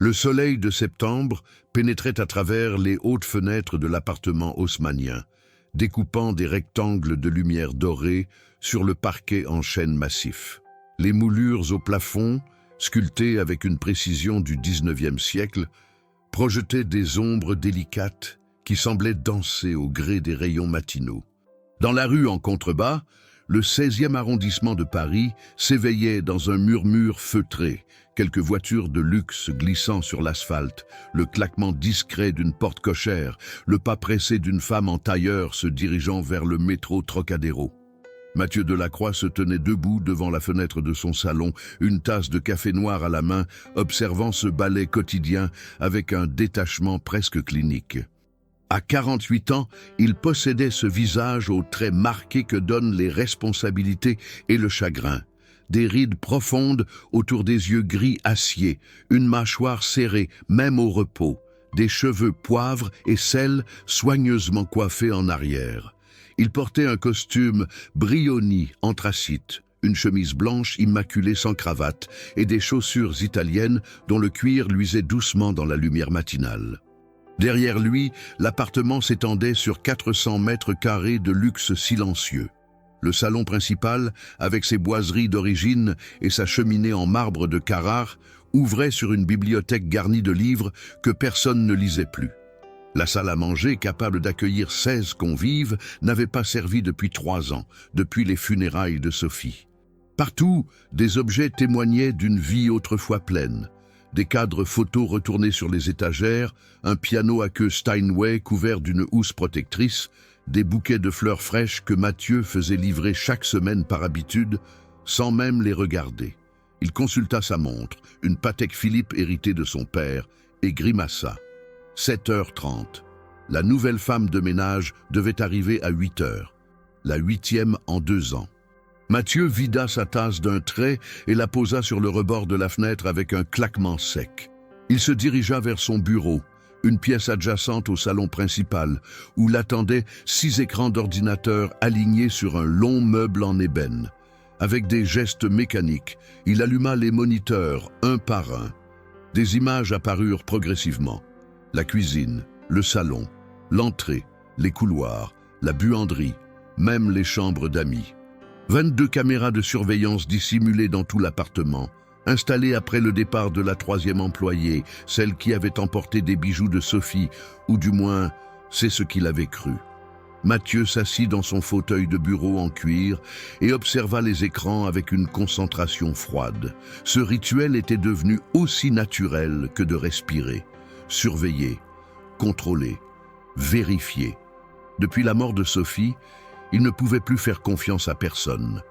Le soleil de septembre pénétrait à travers les hautes fenêtres de l'appartement haussmannien, découpant des rectangles de lumière dorée sur le parquet en chêne massif. Les moulures au plafond, sculptées avec une précision du XIXe siècle, projetaient des ombres délicates qui semblaient danser au gré des rayons matinaux. Dans la rue en contrebas, le 16e arrondissement de Paris s'éveillait dans un murmure feutré, quelques voitures de luxe glissant sur l'asphalte, le claquement discret d'une porte cochère, le pas pressé d'une femme en tailleur se dirigeant vers le métro Trocadéro. Mathieu Delacroix se tenait debout devant la fenêtre de son salon, une tasse de café noir à la main, observant ce ballet quotidien avec un détachement presque clinique. À 48 ans, il possédait ce visage aux traits marqués que donnent les responsabilités et le chagrin. Des rides profondes autour des yeux gris acier, une mâchoire serrée, même au repos, des cheveux poivre et sel soigneusement coiffés en arrière. Il portait un costume brioni anthracite, une chemise blanche immaculée sans cravate et des chaussures italiennes dont le cuir luisait doucement dans la lumière matinale. Derrière lui, l'appartement s'étendait sur 400 mètres carrés de luxe silencieux. Le salon principal, avec ses boiseries d'origine et sa cheminée en marbre de Carrare, ouvrait sur une bibliothèque garnie de livres que personne ne lisait plus. La salle à manger, capable d'accueillir 16 convives, n'avait pas servi depuis 3 ans, depuis les funérailles de Sophie. Partout, des objets témoignaient d'une vie autrefois pleine. Des cadres photos retournés sur les étagères, un piano à queue Steinway couvert d'une housse protectrice, des bouquets de fleurs fraîches que Mathieu faisait livrer chaque semaine par habitude, sans même les regarder. Il consulta sa montre, une Patek Philippe héritée de son père, et grimaça. 7h30. La nouvelle femme de ménage devait arriver à 8h, la 8e en 2 ans. Mathieu vida sa tasse d'un trait et la posa sur le rebord de la fenêtre avec un claquement sec. Il se dirigea vers son bureau, une pièce adjacente au salon principal, où l'attendaient 6 écrans d'ordinateur alignés sur un long meuble en ébène. Avec des gestes mécaniques, il alluma les moniteurs, un par un. Des images apparurent progressivement. La cuisine, le salon, l'entrée, les couloirs, la buanderie, même les chambres d'amis. 22 caméras de surveillance dissimulées dans tout l'appartement, installées après le départ de la 3e employée, celle qui avait emporté des bijoux de Sophie, ou du moins, c'est ce qu'il avait cru. Mathieu s'assit dans son fauteuil de bureau en cuir et observa les écrans avec une concentration froide. Ce rituel était devenu aussi naturel que de respirer. Surveiller, contrôler, vérifier. Depuis la mort de Sophie, il ne pouvait plus faire confiance à personne.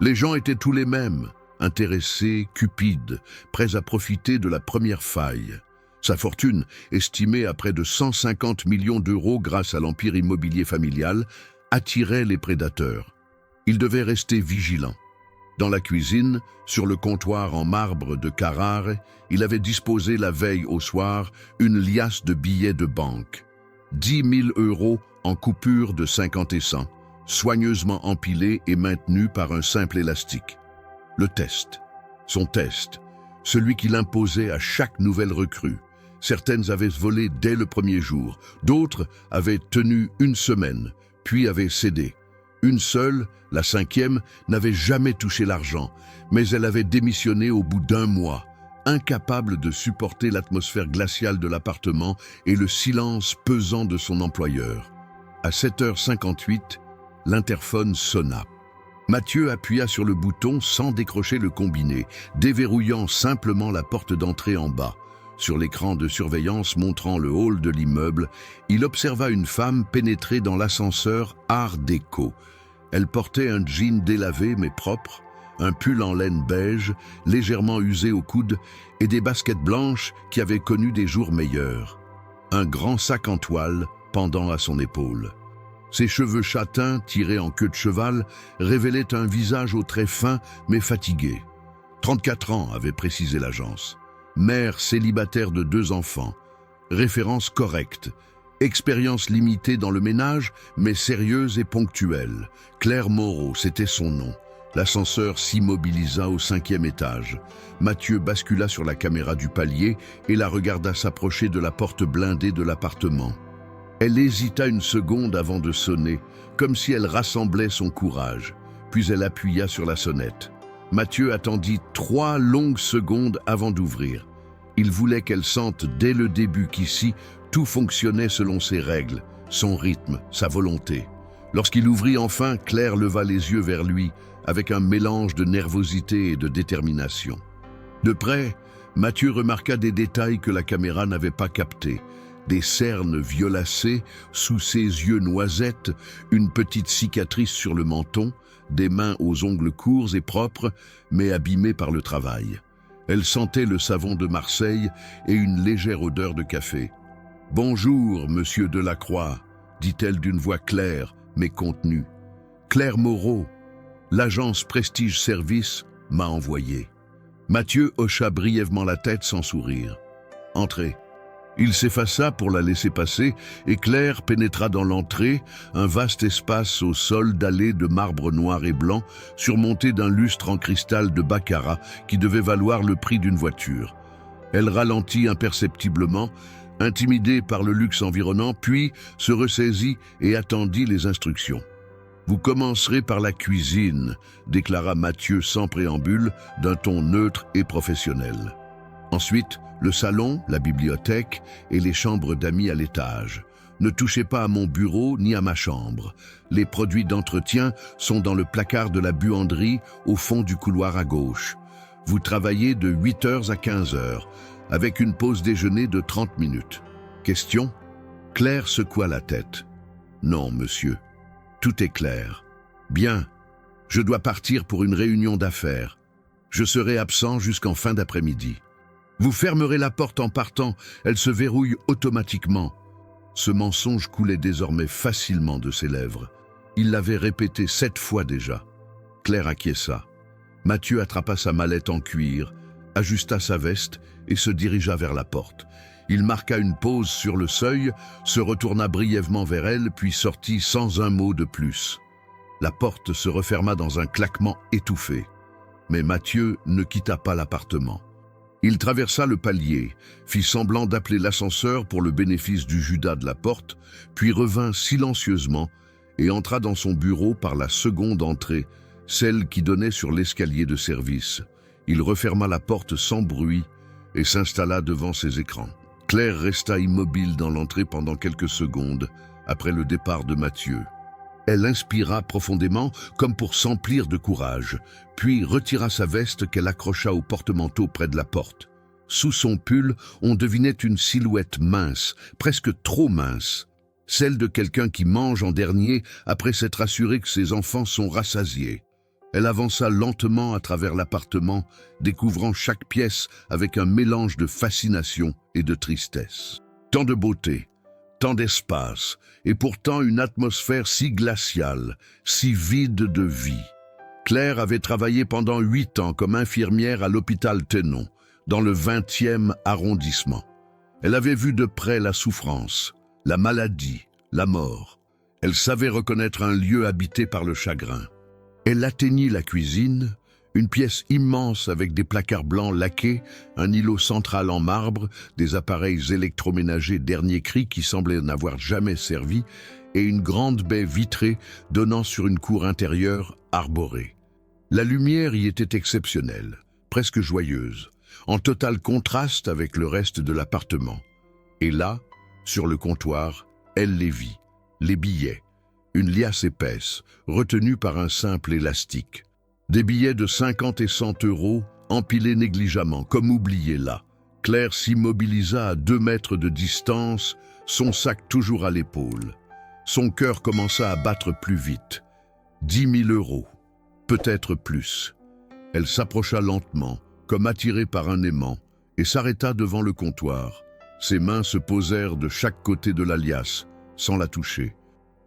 Les gens étaient tous les mêmes, intéressés, cupides, prêts à profiter de la première faille. Sa fortune, estimée à près de 150 millions d'euros grâce à l'empire immobilier familial, attirait les prédateurs. Il devait rester vigilant. Dans la cuisine, sur le comptoir en marbre de Carrare, il avait disposé la veille au soir une liasse de billets de banque. 10 000 euros en coupures de 50 et 100, soigneusement empilés et maintenus par un simple élastique. Le test, son test, celui qu'il imposait à chaque nouvelle recrue. Certaines avaient volé dès le premier jour, d'autres avaient tenu 1 semaine, puis avaient cédé. Une seule, la 5e, n'avait jamais touché l'argent, mais elle avait démissionné au bout d'1 mois, incapable de supporter l'atmosphère glaciale de l'appartement et le silence pesant de son employeur. À 7h58, l'interphone sonna. Mathieu appuya sur le bouton sans décrocher le combiné, déverrouillant simplement la porte d'entrée en bas. Sur l'écran de surveillance montrant le hall de l'immeuble, il observa une femme pénétrer dans l'ascenseur Art déco. Elle portait un jean délavé mais propre, un pull en laine beige, légèrement usé au coude, et des baskets blanches qui avaient connu des jours meilleurs. Un grand sac en toile pendant à son épaule. Ses cheveux châtains, tirés en queue de cheval, révélaient un visage aux traits fins mais fatigué. 34 ans, avait précisé l'agence. Mère célibataire de 2 enfants. Référence correcte. Expérience limitée dans le ménage, mais sérieuse et ponctuelle. Claire Moreau, c'était son nom. L'ascenseur s'immobilisa au 5e étage. Mathieu bascula sur la caméra du palier et la regarda s'approcher de la porte blindée de l'appartement. Elle hésita une seconde avant de sonner, comme si elle rassemblait son courage. Puis elle appuya sur la sonnette. Mathieu attendit 3 longues secondes avant d'ouvrir. Il voulait qu'elle sente dès le début qu'ici, tout fonctionnait selon ses règles, son rythme, sa volonté. Lorsqu'il ouvrit enfin, Claire leva les yeux vers lui, avec un mélange de nervosité et de détermination. De près, Mathieu remarqua des détails que la caméra n'avait pas captés. Des cernes violacées sous ses yeux noisettes, une petite cicatrice sur le menton, des mains aux ongles courts et propres, mais abîmées par le travail. Elle sentait le savon de Marseille et une légère odeur de café. « Bonjour, monsieur Delacroix », dit-elle d'une voix claire, mais contenue. « Claire Moreau, l'agence Prestige Service m'a envoyé. » Mathieu hocha brièvement la tête sans sourire. « Entrez. » Il s'effaça pour la laisser passer et Claire pénétra dans l'entrée, un vaste espace au sol dallé de marbre noir et blanc, surmonté d'un lustre en cristal de baccarat qui devait valoir le prix d'une voiture. Elle ralentit imperceptiblement, intimidée par le luxe environnant, puis se ressaisit et attendit les instructions. « Vous commencerez par la cuisine », déclara Mathieu sans préambule, d'un ton neutre et professionnel. Ensuite, le salon, la bibliothèque et les chambres d'amis à l'étage. Ne touchez pas à mon bureau ni à ma chambre. Les produits d'entretien sont dans le placard de la buanderie au fond du couloir à gauche. Vous travaillez de 8h à 15h, avec une pause déjeuner de 30 minutes. Question ? Claire secoua la tête. Non, monsieur. Tout est clair. Bien. Je dois partir pour une réunion d'affaires. Je serai absent jusqu'en fin d'après-midi. Vous fermerez la porte en partant, elle se verrouille automatiquement. Ce mensonge coulait désormais facilement de ses lèvres. Il l'avait répété 7 fois déjà. Claire acquiesça. Mathieu attrapa sa mallette en cuir, ajusta sa veste et se dirigea vers la porte. Il marqua une pause sur le seuil, se retourna brièvement vers elle, puis sortit sans un mot de plus. La porte se referma dans un claquement étouffé. Mais Mathieu ne quitta pas l'appartement. Il traversa le palier, fit semblant d'appeler l'ascenseur pour le bénéfice du Judas de la porte, puis revint silencieusement et entra dans son bureau par la seconde entrée, celle qui donnait sur l'escalier de service. Il referma la porte sans bruit et s'installa devant ses écrans. Claire resta immobile dans l'entrée pendant quelques secondes après le départ de Mathieu. Elle inspira profondément, comme pour s'emplir de courage, puis retira sa veste qu'elle accrocha au porte-manteau près de la porte. Sous son pull, on devinait une silhouette mince, presque trop mince, celle de quelqu'un qui mange en dernier après s'être assuré que ses enfants sont rassasiés. Elle avança lentement à travers l'appartement, découvrant chaque pièce avec un mélange de fascination et de tristesse. Tant de beauté, tant d'espace, et pourtant une atmosphère si glaciale, si vide de vie. Claire avait travaillé pendant 8 ans comme infirmière à l'hôpital Tenon, dans le 20e arrondissement. Elle avait vu de près la souffrance, la maladie, la mort. Elle savait reconnaître un lieu habité par le chagrin. Elle atteignit la cuisine, une pièce immense avec des placards blancs laqués, un îlot central en marbre, des appareils électroménagers dernier cri qui semblaient n'avoir jamais servi, et une grande baie vitrée donnant sur une cour intérieure arborée. La lumière y était exceptionnelle, presque joyeuse, en total contraste avec le reste de l'appartement. Et là, sur le comptoir, elle les vit, les billets, une liasse épaisse, retenue par un simple élastique. Des billets de 50 et 100 euros, empilés négligemment, comme oubliés là. Claire s'immobilisa à 2 mètres de distance, son sac toujours à l'épaule. Son cœur commença à battre plus vite. 10 000 euros, peut-être plus. Elle s'approcha lentement, comme attirée par un aimant, et s'arrêta devant le comptoir. Ses mains se posèrent de chaque côté de la liasse, sans la toucher.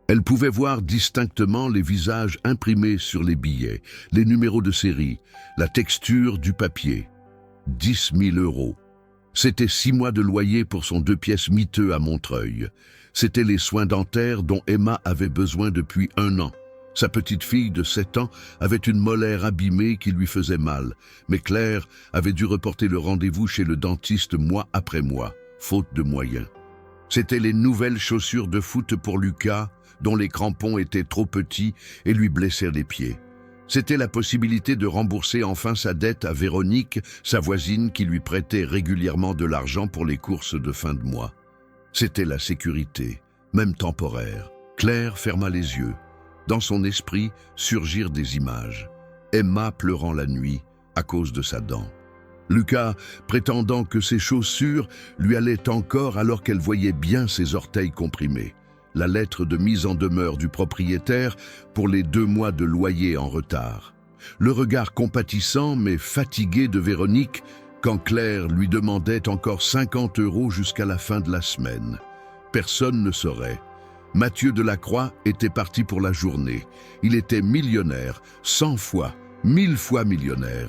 Elle pouvait voir distinctement les visages imprimés sur les billets, les numéros de série, la texture du papier. 10 000 euros. C'était 6 mois de loyer pour son 2 pièces miteux à Montreuil. C'étaient les soins dentaires dont Emma avait besoin depuis 1 an. Sa petite fille de 7 ans avait une molaire abîmée qui lui faisait mal, mais Claire avait dû reporter le rendez-vous chez le dentiste mois après mois, faute de moyens. C'étaient les nouvelles chaussures de foot pour Lucas, dont les crampons étaient trop petits et lui blessaient les pieds. C'était la possibilité de rembourser enfin sa dette à Véronique, sa voisine qui lui prêtait régulièrement de l'argent pour les courses de fin de mois. C'était la sécurité, même temporaire. Claire ferma les yeux. Dans son esprit surgirent des images. Emma pleurant la nuit à cause de sa dent. Lucas prétendant que ses chaussures lui allaient encore alors qu'elle voyait bien ses orteils comprimés. La lettre de mise en demeure du propriétaire pour les 2 mois de loyer en retard. Le regard compatissant mais fatigué de Véronique quand Claire lui demandait encore 50 € jusqu'à la fin de la semaine. Personne ne saurait. Mathieu Delacroix était parti pour la journée. Il était millionnaire, 100 fois, 1000 fois millionnaire.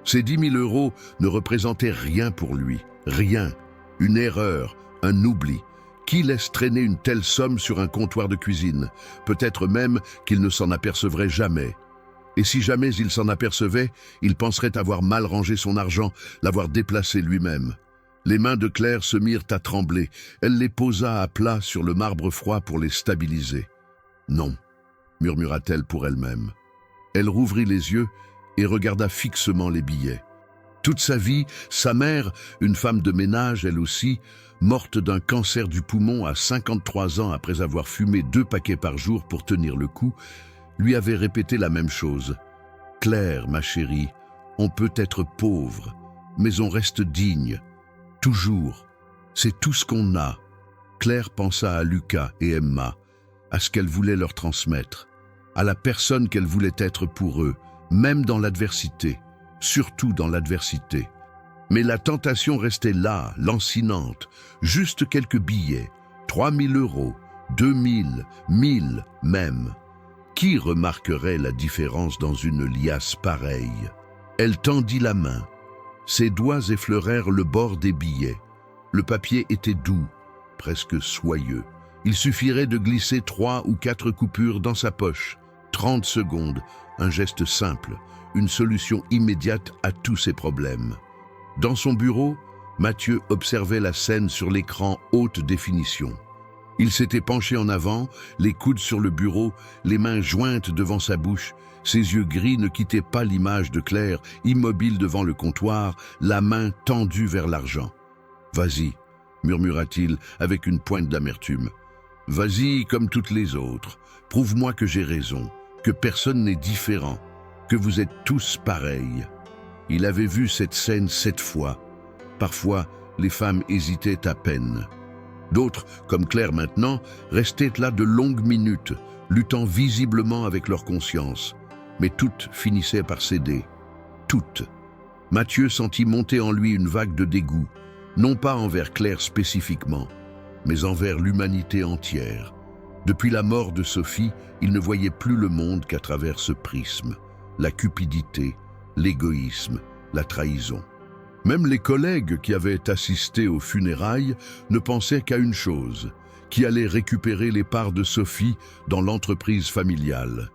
Ces 10 000 € ne représentaient rien pour lui, rien. Une erreur, un oubli. Qui laisse traîner une telle somme sur un comptoir de cuisine? Peut-être même qu'il ne s'en apercevrait jamais. Et si jamais il s'en apercevait, il penserait avoir mal rangé son argent, l'avoir déplacé lui-même. Les mains de Claire se mirent à trembler. Elle les posa à plat sur le marbre froid pour les stabiliser. « Non », murmura-t-elle pour elle-même. Elle rouvrit les yeux et regarda fixement les billets. Toute sa vie, sa mère, une femme de ménage elle aussi, morte d'un cancer du poumon à 53 ans après avoir fumé 2 paquets par jour pour tenir le coup, lui avait répété la même chose. « Claire, ma chérie, on peut être pauvre, mais on reste digne. Toujours. C'est tout ce qu'on a. » Claire pensa à Lucas et Emma, à ce qu'elle voulait leur transmettre, à la personne qu'elle voulait être pour eux, même dans l'adversité, surtout dans l'adversité. Mais la tentation restait là, lancinante, juste quelques billets, 3 000 €, 2 000, 1 000 même. Qui remarquerait la différence dans une liasse pareille? Elle tendit la main. Ses doigts effleurèrent le bord des billets. Le papier était doux, presque soyeux. Il suffirait de glisser 3 ou 4 coupures dans sa poche. 30 secondes, un geste simple, une solution immédiate à tous ses problèmes. Dans son bureau, Mathieu observait la scène sur l'écran haute définition. Il s'était penché en avant, les coudes sur le bureau, les mains jointes devant sa bouche. Ses yeux gris ne quittaient pas l'image de Claire, immobile devant le comptoir, la main tendue vers l'argent. « Vas-y », murmura-t-il avec une pointe d'amertume. « Vas-y comme toutes les autres. Prouve-moi que j'ai raison, que personne n'est différent, que vous êtes tous pareils. » Il avait vu cette scène 7 fois. Parfois, les femmes hésitaient à peine. D'autres, comme Claire maintenant, restaient là de longues minutes, luttant visiblement avec leur conscience. Mais toutes finissaient par céder. Toutes. Mathieu sentit monter en lui une vague de dégoût, non pas envers Claire spécifiquement, mais envers l'humanité entière. Depuis la mort de Sophie, il ne voyait plus le monde qu'à travers ce prisme. La cupidité, l'égoïsme, la trahison. Même les collègues qui avaient assisté aux funérailles ne pensaient qu'à une chose, qui allait récupérer les parts de Sophie dans l'entreprise familiale.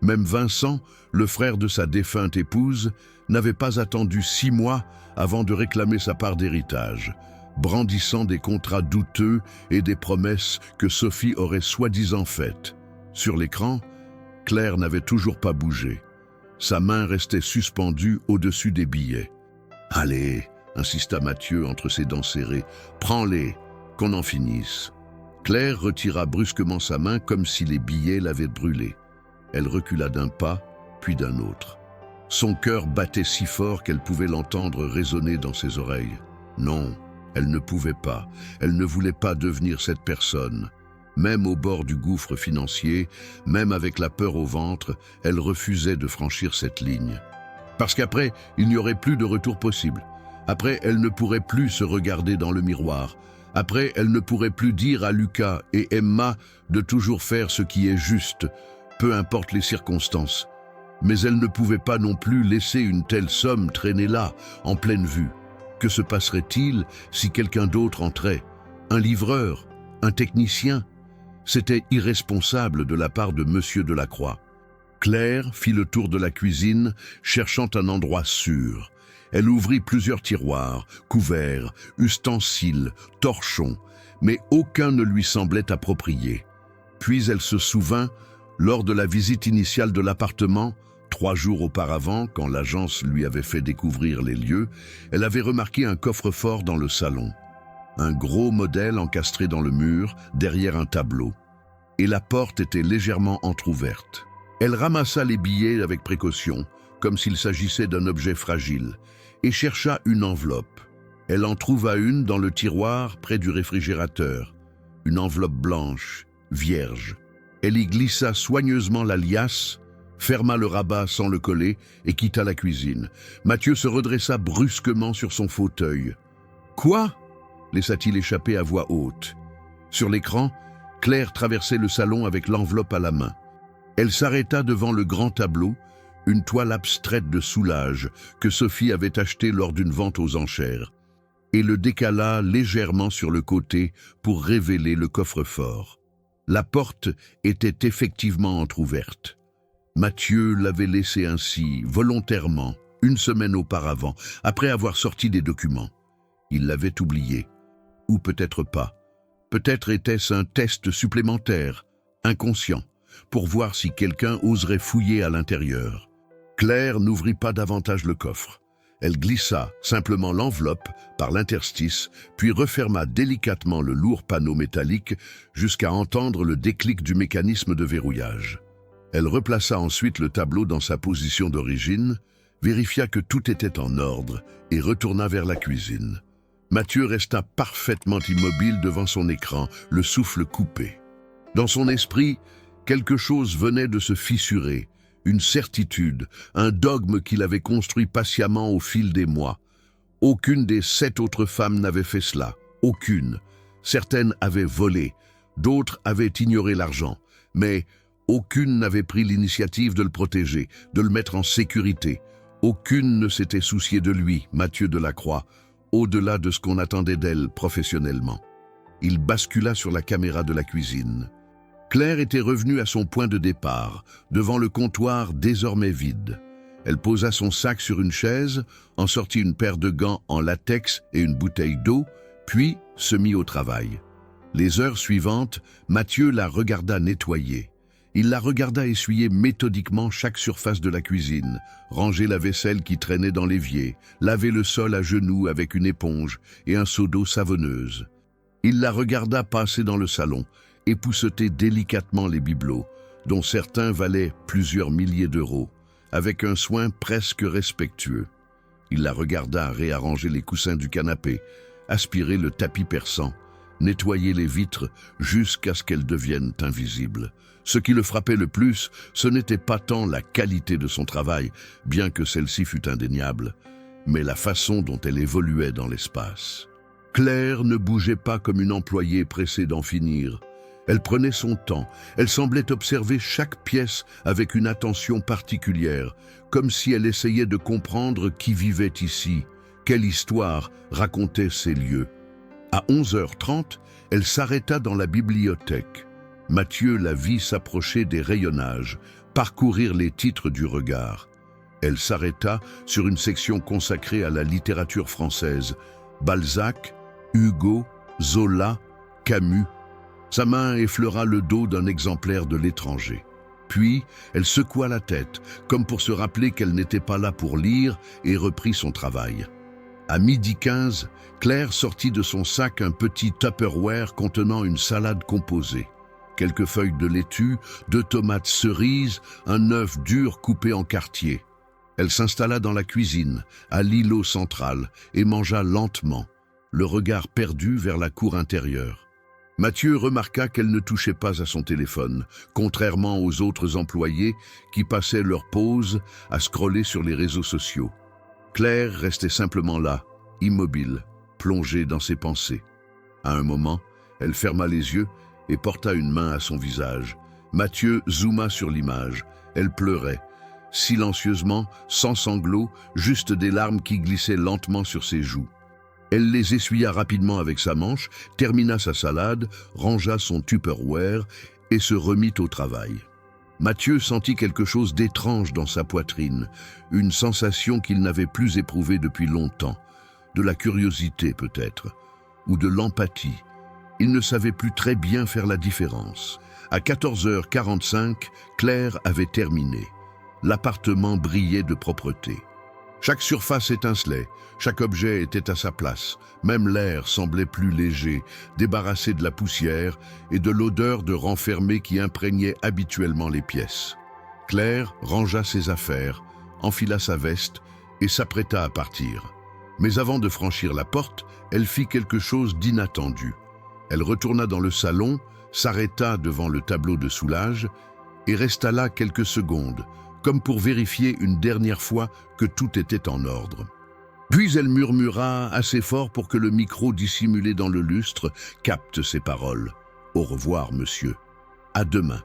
Même Vincent, le frère de sa défunte épouse, n'avait pas attendu 6 mois avant de réclamer sa part d'héritage, brandissant des contrats douteux et des promesses que Sophie aurait soi-disant faites. Sur l'écran, Claire n'avait toujours pas bougé. Sa main restait suspendue au-dessus des billets. « Allez », insista Mathieu entre ses dents serrées, « prends-les, qu'on en finisse. » Claire retira brusquement sa main comme si les billets l'avaient brûlée. Elle recula d'un pas, puis d'un autre. Son cœur battait si fort qu'elle pouvait l'entendre résonner dans ses oreilles. Non, elle ne pouvait pas, elle ne voulait pas devenir cette personne. Même au bord du gouffre financier, même avec la peur au ventre, elle refusait de franchir cette ligne. Parce qu'après, il n'y aurait plus de retour possible. Après, elle ne pourrait plus se regarder dans le miroir. Après, elle ne pourrait plus dire à Lucas et Emma de toujours faire ce qui est juste, peu importe les circonstances. Mais elle ne pouvait pas non plus laisser une telle somme traîner là, en pleine vue. Que se passerait-il si quelqu'un d'autre entrait? Un livreur? Un technicien? C'était irresponsable de la part de Monsieur Delacroix. Claire fit le tour de la cuisine, cherchant un endroit sûr. Elle ouvrit plusieurs tiroirs, couverts, ustensiles, torchons, mais aucun ne lui semblait approprié. Puis elle se souvint, lors de la visite initiale de l'appartement, 3 jours auparavant, quand l'agence lui avait fait découvrir les lieux, elle avait remarqué un coffre-fort dans le salon. Un gros modèle encastré dans le mur, derrière un tableau. Et la porte était légèrement entr'ouverte. Elle ramassa les billets avec précaution, comme s'il s'agissait d'un objet fragile, et chercha une enveloppe. Elle en trouva une dans le tiroir près du réfrigérateur. Une enveloppe blanche, vierge. Elle y glissa soigneusement la liasse, ferma le rabat sans le coller et quitta la cuisine. Mathieu se redressa brusquement sur son fauteuil. « Quoi ?» laissa-t-il échapper à voix haute. Sur l'écran, Claire traversait le salon avec l'enveloppe à la main. Elle s'arrêta devant le grand tableau, une toile abstraite de Soulages que Sophie avait achetée lors d'une vente aux enchères, et le décala légèrement sur le côté pour révéler le coffre-fort. La porte était effectivement entr'ouverte. Mathieu l'avait laissée ainsi, volontairement, 1 semaine auparavant, après avoir sorti des documents. Il l'avait oublié. Ou peut-être pas. Peut-être était-ce un test supplémentaire, inconscient, pour voir si quelqu'un oserait fouiller à l'intérieur. Claire n'ouvrit pas davantage le coffre. Elle glissa simplement l'enveloppe par l'interstice, puis referma délicatement le lourd panneau métallique jusqu'à entendre le déclic du mécanisme de verrouillage. Elle replaça ensuite le tableau dans sa position d'origine, vérifia que tout était en ordre et retourna vers la cuisine. Mathieu resta parfaitement immobile devant son écran, le souffle coupé. Dans son esprit, quelque chose venait de se fissurer, une certitude, un dogme qu'il avait construit patiemment au fil des mois. Aucune des 7 autres femmes n'avait fait cela, aucune. Certaines avaient volé, d'autres avaient ignoré l'argent, mais aucune n'avait pris l'initiative de le protéger, de le mettre en sécurité. Aucune ne s'était souciée de lui, Mathieu Delacroix, au-delà de ce qu'on attendait d'elle professionnellement. Il bascula sur la caméra de la cuisine. Claire était revenue à son point de départ, devant le comptoir désormais vide. Elle posa son sac sur une chaise, en sortit une paire de gants en latex et une bouteille d'eau, puis se mit au travail. Les heures suivantes, Mathieu la regarda nettoyer. Il la regarda essuyer méthodiquement chaque surface de la cuisine, ranger la vaisselle qui traînait dans l'évier, laver le sol à genoux avec une éponge et un seau d'eau savonneuse. Il la regarda passer dans le salon, épousseter délicatement les bibelots, dont certains valaient plusieurs milliers d'euros, avec un soin presque respectueux. Il la regarda réarranger les coussins du canapé, aspirer le tapis perçant, nettoyer les vitres jusqu'à ce qu'elles deviennent invisibles. Ce qui le frappait le plus, ce n'était pas tant la qualité de son travail, bien que celle-ci fût indéniable, mais la façon dont elle évoluait dans l'espace. Claire ne bougeait pas comme une employée pressée d'en finir. Elle prenait son temps, elle semblait observer chaque pièce avec une attention particulière, comme si elle essayait de comprendre qui vivait ici, quelle histoire racontait ces lieux. À 11h30, elle s'arrêta dans la bibliothèque. Mathieu la vit s'approcher des rayonnages, parcourir les titres du regard. Elle s'arrêta sur une section consacrée à la littérature française. Balzac, Hugo, Zola, Camus. Sa main effleura le dos d'un exemplaire de L'Étranger. Puis, elle secoua la tête, comme pour se rappeler qu'elle n'était pas là pour lire, et reprit son travail. À 12h15, Claire sortit de son sac un petit Tupperware contenant une salade composée. Quelques feuilles de laitue, 2 tomates cerises, un œuf dur coupé en quartiers. Elle s'installa dans la cuisine, à l'îlot central, et mangea lentement, le regard perdu vers la cour intérieure. Mathieu remarqua qu'elle ne touchait pas à son téléphone, contrairement aux autres employés qui passaient leur pause à scroller sur les réseaux sociaux. Claire restait simplement là, immobile, plongée dans ses pensées. À un moment, elle ferma les yeux et porta une main à son visage. Mathieu zooma sur l'image. Elle pleurait, silencieusement, sans sanglots, juste des larmes qui glissaient lentement sur ses joues. Elle les essuya rapidement avec sa manche, termina sa salade, rangea son Tupperware et se remit au travail. Mathieu sentit quelque chose d'étrange dans sa poitrine, une sensation qu'il n'avait plus éprouvée depuis longtemps, de la curiosité peut-être, ou de l'empathie. Il ne savait plus très bien faire la différence. À 14h45, Claire avait terminé. L'appartement brillait de propreté. Chaque surface étincelait, chaque objet était à sa place. Même l'air semblait plus léger, débarrassé de la poussière et de l'odeur de renfermé qui imprégnait habituellement les pièces. Claire rangea ses affaires, enfila sa veste et s'apprêta à partir. Mais avant de franchir la porte, elle fit quelque chose d'inattendu. Elle retourna dans le salon, s'arrêta devant le tableau de soulage et resta là quelques secondes, comme pour vérifier une dernière fois que tout était en ordre. Puis elle murmura assez fort pour que le micro dissimulé dans le lustre capte ses paroles. « Au revoir, monsieur. À demain. »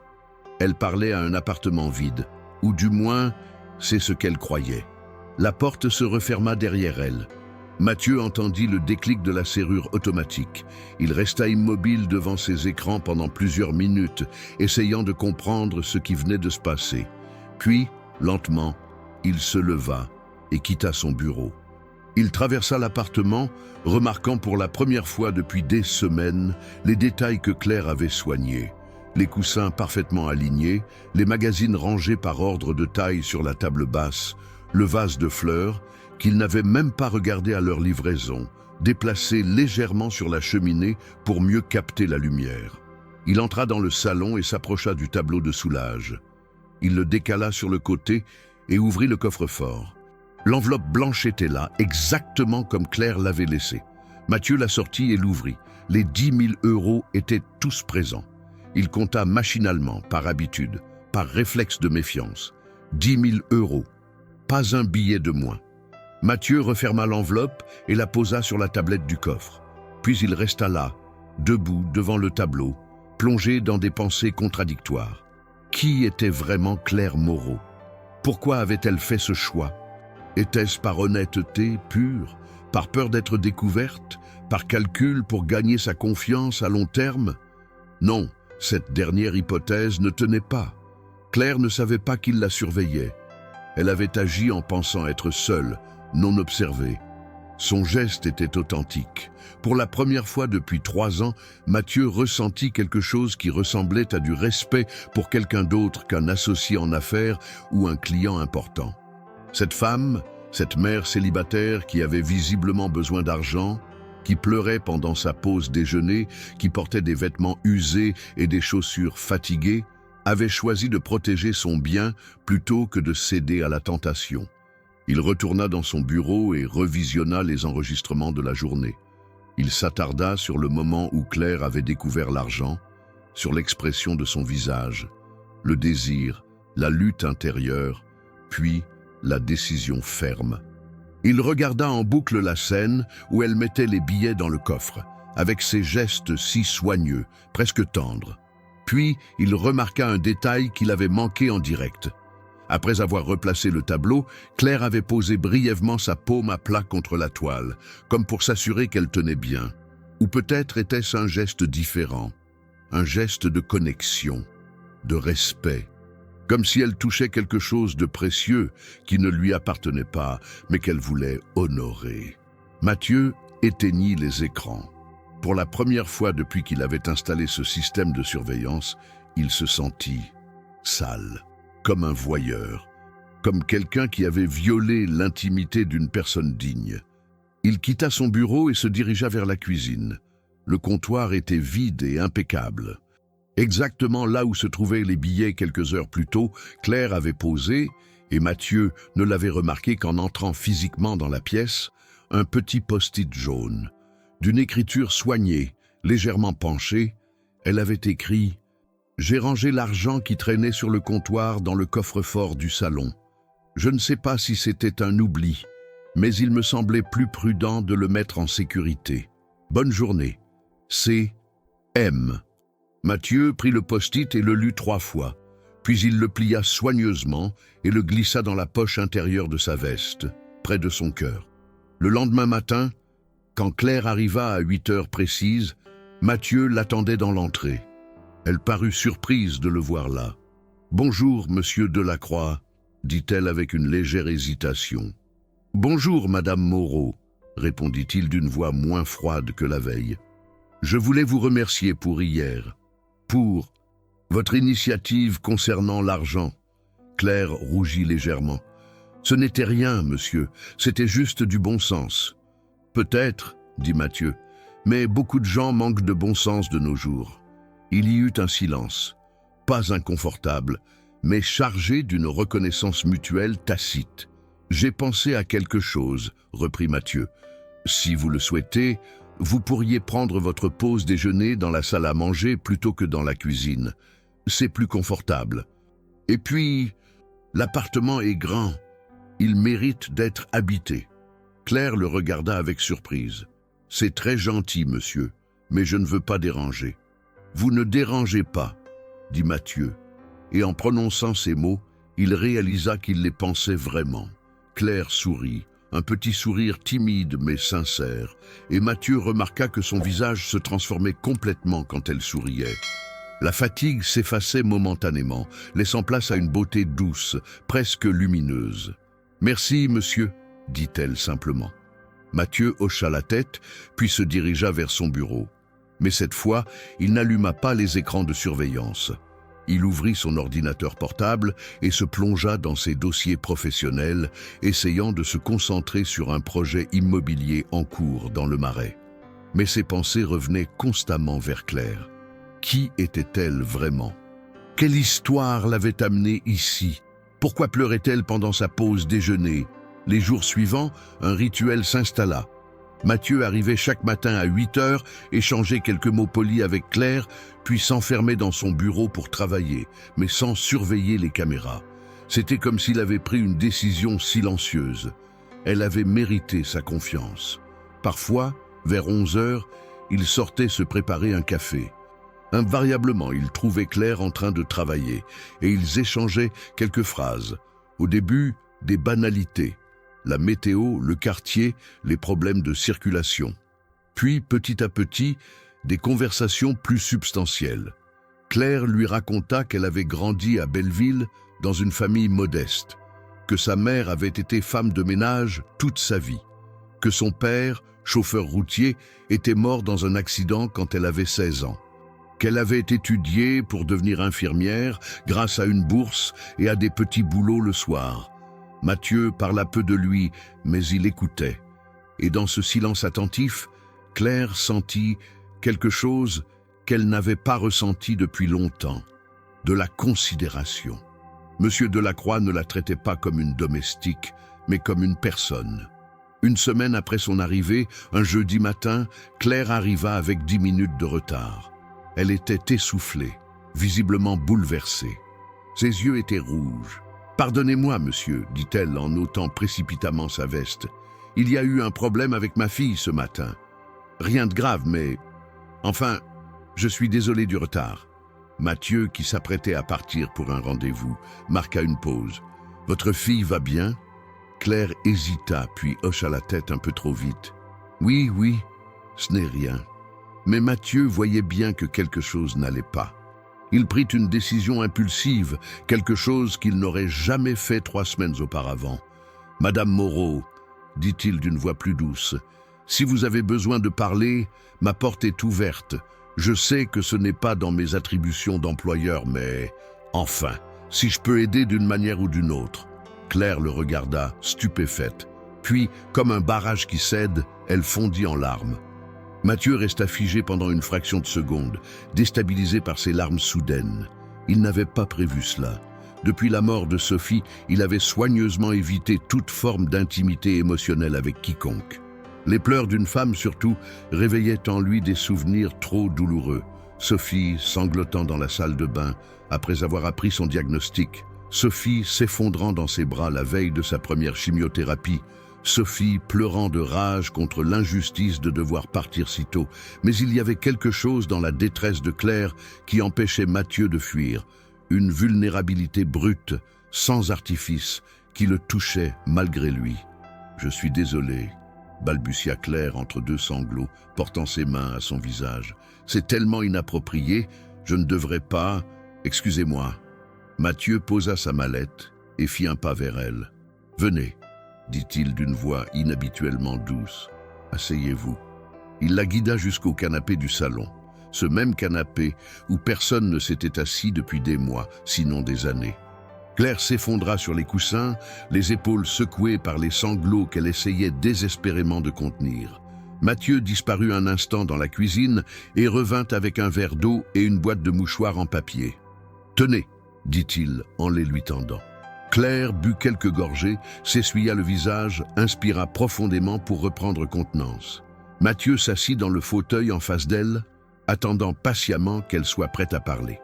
Elle parlait à un appartement vide, ou du moins, c'est ce qu'elle croyait. La porte se referma derrière elle. Mathieu entendit le déclic de la serrure automatique. Il resta immobile devant ses écrans pendant plusieurs minutes, essayant de comprendre ce qui venait de se passer. Puis, lentement, il se leva et quitta son bureau. Il traversa l'appartement, remarquant pour la première fois depuis des semaines les détails que Claire avait soignés. Les coussins parfaitement alignés, les magazines rangés par ordre de taille sur la table basse, le vase de fleurs, qu'ils n'avaient même pas regardé à leur livraison, déplacé légèrement sur la cheminée pour mieux capter la lumière. Il entra dans le salon et s'approcha du tableau de soulage. Il le décala sur le côté et ouvrit le coffre-fort. L'enveloppe blanche était là, exactement comme Claire l'avait laissée. Mathieu la sortit et l'ouvrit. Les 10 000 € étaient tous présents. Il compta machinalement, par habitude, par réflexe de méfiance. 10 000 €. Pas un billet de moins. Mathieu referma l'enveloppe et la posa sur la tablette du coffre. Puis il resta là, debout devant le tableau, plongé dans des pensées contradictoires. Qui était vraiment Claire Moreau? Pourquoi avait-elle fait ce choix? Était-ce par honnêteté pure, par peur d'être découverte, par calcul pour gagner sa confiance à long terme? Non, cette dernière hypothèse ne tenait pas. Claire ne savait pas qu'il la surveillait. Elle avait agi en pensant être seule, non observée. Son geste était authentique. Pour la première fois depuis 3 ans, Mathieu ressentit quelque chose qui ressemblait à du respect pour quelqu'un d'autre qu'un associé en affaires ou un client important. Cette femme, cette mère célibataire qui avait visiblement besoin d'argent, qui pleurait pendant sa pause déjeuner, qui portait des vêtements usés et des chaussures fatiguées, avait choisi de protéger son bien plutôt que de céder à la tentation. Il retourna dans son bureau et revisionna les enregistrements de la journée. Il s'attarda sur le moment où Claire avait découvert l'argent, sur l'expression de son visage, le désir, la lutte intérieure, puis la décision ferme. Il regarda en boucle la scène où elle mettait les billets dans le coffre, avec ses gestes si soigneux, presque tendres. Puis, il remarqua un détail qu'il avait manqué en direct. Après avoir replacé le tableau, Claire avait posé brièvement sa paume à plat contre la toile, comme pour s'assurer qu'elle tenait bien. Ou peut-être était-ce un geste différent, un geste de connexion, de respect, comme si elle touchait quelque chose de précieux qui ne lui appartenait pas, mais qu'elle voulait honorer. Mathieu éteignit les écrans. Pour la première fois depuis qu'il avait installé ce système de surveillance, il se sentit sale, comme un voyeur, comme quelqu'un qui avait violé l'intimité d'une personne digne. Il quitta son bureau et se dirigea vers la cuisine. Le comptoir était vide et impeccable. Exactement là où se trouvaient les billets quelques heures plus tôt, Claire avait posé, et Mathieu ne l'avait remarqué qu'en entrant physiquement dans la pièce, un petit post-it jaune. D'une écriture soignée, légèrement penchée, elle avait écrit « J'ai rangé l'argent qui traînait sur le comptoir dans le coffre-fort du salon. Je ne sais pas si c'était un oubli, mais il me semblait plus prudent de le mettre en sécurité. Bonne journée. C. M. » Mathieu prit le post-it et le lut 3 fois, puis il le plia soigneusement et le glissa dans la poche intérieure de sa veste, près de son cœur. Le lendemain matin, quand Claire arriva à 8 heures précises, Mathieu l'attendait dans l'entrée. Elle parut surprise de le voir là. Bonjour, monsieur Delacroix, dit-elle avec une légère hésitation. Bonjour, madame Moreau, répondit-il d'une voix moins froide que la veille. Je voulais vous remercier pour hier, pour votre initiative concernant l'argent. Claire rougit légèrement. Ce n'était rien, monsieur, c'était juste du bon sens. Peut-être, dit Mathieu, mais beaucoup de gens manquent de bon sens de nos jours. Il y eut un silence, pas inconfortable, mais chargé d'une reconnaissance mutuelle tacite. J'ai pensé à quelque chose, reprit Mathieu. Si vous le souhaitez, vous pourriez prendre votre pause déjeuner dans la salle à manger plutôt que dans la cuisine. C'est plus confortable. Et puis, l'appartement est grand. Il mérite d'être habité. Claire le regarda avec surprise. C'est très gentil, monsieur, mais je ne veux pas déranger. Vous ne dérangez pas, dit Mathieu. Et en prononçant ces mots, il réalisa qu'il les pensait vraiment. Claire sourit, un petit sourire timide mais sincère, et Mathieu remarqua que son visage se transformait complètement quand elle souriait. La fatigue s'effaçait momentanément, laissant place à une beauté douce, presque lumineuse. « Merci, monsieur », dit-elle simplement. Mathieu hocha la tête, puis se dirigea vers son bureau. Mais cette fois, il n'alluma pas les écrans de surveillance. Il ouvrit son ordinateur portable et se plongea dans ses dossiers professionnels, essayant de se concentrer sur un projet immobilier en cours dans le Marais. Mais ses pensées revenaient constamment vers Claire. Qui était-elle vraiment? Quelle histoire l'avait amenée ici? Pourquoi pleurait-elle pendant sa pause déjeuner? Les jours suivants, un rituel s'installa. Mathieu arrivait chaque matin à 8 heures, échangeait quelques mots polis avec Claire, puis s'enfermait dans son bureau pour travailler, mais sans surveiller les caméras. C'était comme s'il avait pris une décision silencieuse. Elle avait mérité sa confiance. Parfois, vers 11 heures, il sortait se préparer un café. Invariablement, il trouvait Claire en train de travailler, et ils échangeaient quelques phrases. Au début, des banalités. La météo, le quartier, les problèmes de circulation. Puis, petit à petit, des conversations plus substantielles. Claire lui raconta qu'elle avait grandi à Belleville dans une famille modeste, que sa mère avait été femme de ménage toute sa vie, que son père, chauffeur routier, était mort dans un accident quand elle avait 16 ans, qu'elle avait étudié pour devenir infirmière grâce à une bourse et à des petits boulots le soir. Mathieu parla peu de lui, mais il écoutait. Et dans ce silence attentif, Claire sentit quelque chose qu'elle n'avait pas ressenti depuis longtemps, de la considération. Monsieur Delacroix ne la traitait pas comme une domestique, mais comme une personne. Une semaine après son arrivée, un jeudi matin, Claire arriva avec 10 minutes de retard. Elle était essoufflée, visiblement bouleversée. Ses yeux étaient rouges. « Pardonnez-moi, monsieur, dit-elle en ôtant précipitamment sa veste. Il y a eu un problème avec ma fille ce matin. Rien de grave, mais... Enfin, je suis désolé du retard. » Mathieu, qui s'apprêtait à partir pour un rendez-vous, marqua une pause. « Votre fille va bien ?» Claire hésita, puis hocha la tête un peu trop vite. « Oui, oui, ce n'est rien. » Mais Mathieu voyait bien que quelque chose n'allait pas. Il prit une décision impulsive, quelque chose qu'il n'aurait jamais fait 3 semaines auparavant. « Madame Moreau, dit-il d'une voix plus douce, si vous avez besoin de parler, ma porte est ouverte. Je sais que ce n'est pas dans mes attributions d'employeur, mais... Enfin, si je peux aider d'une manière ou d'une autre. » Claire le regarda, stupéfaite. Puis, comme un barrage qui cède, elle fondit en larmes. Mathieu resta figé pendant une fraction de seconde, déstabilisé par ces larmes soudaines. Il n'avait pas prévu cela. Depuis la mort de Sophie, il avait soigneusement évité toute forme d'intimité émotionnelle avec quiconque. Les pleurs d'une femme, surtout, réveillaient en lui des souvenirs trop douloureux. Sophie sanglotant dans la salle de bain, après avoir appris son diagnostic. Sophie s'effondrant dans ses bras la veille de sa première chimiothérapie. Sophie pleurant de rage contre l'injustice de devoir partir si tôt, mais il y avait quelque chose dans la détresse de Claire qui empêchait Mathieu de fuir, une vulnérabilité brute, sans artifice, qui le touchait malgré lui. « Je suis désolé », balbutia Claire entre 2 sanglots, portant ses mains à son visage. « C'est tellement inapproprié, je ne devrais pas... Excusez-moi. » Mathieu posa sa mallette et fit un pas vers elle. « Venez, dit-il d'une voix inhabituellement douce. Asseyez-vous. » Il la guida jusqu'au canapé du salon, ce même canapé où personne ne s'était assis depuis des mois, sinon des années. Claire s'effondra sur les coussins, les épaules secouées par les sanglots qu'elle essayait désespérément de contenir. Mathieu disparut un instant dans la cuisine et revint avec un verre d'eau et une boîte de mouchoirs en papier. « Tenez, dit-il en les lui tendant. Claire but quelques gorgées, s'essuya le visage, inspira profondément pour reprendre contenance. Mathieu s'assit dans le fauteuil en face d'elle, attendant patiemment qu'elle soit prête à parler.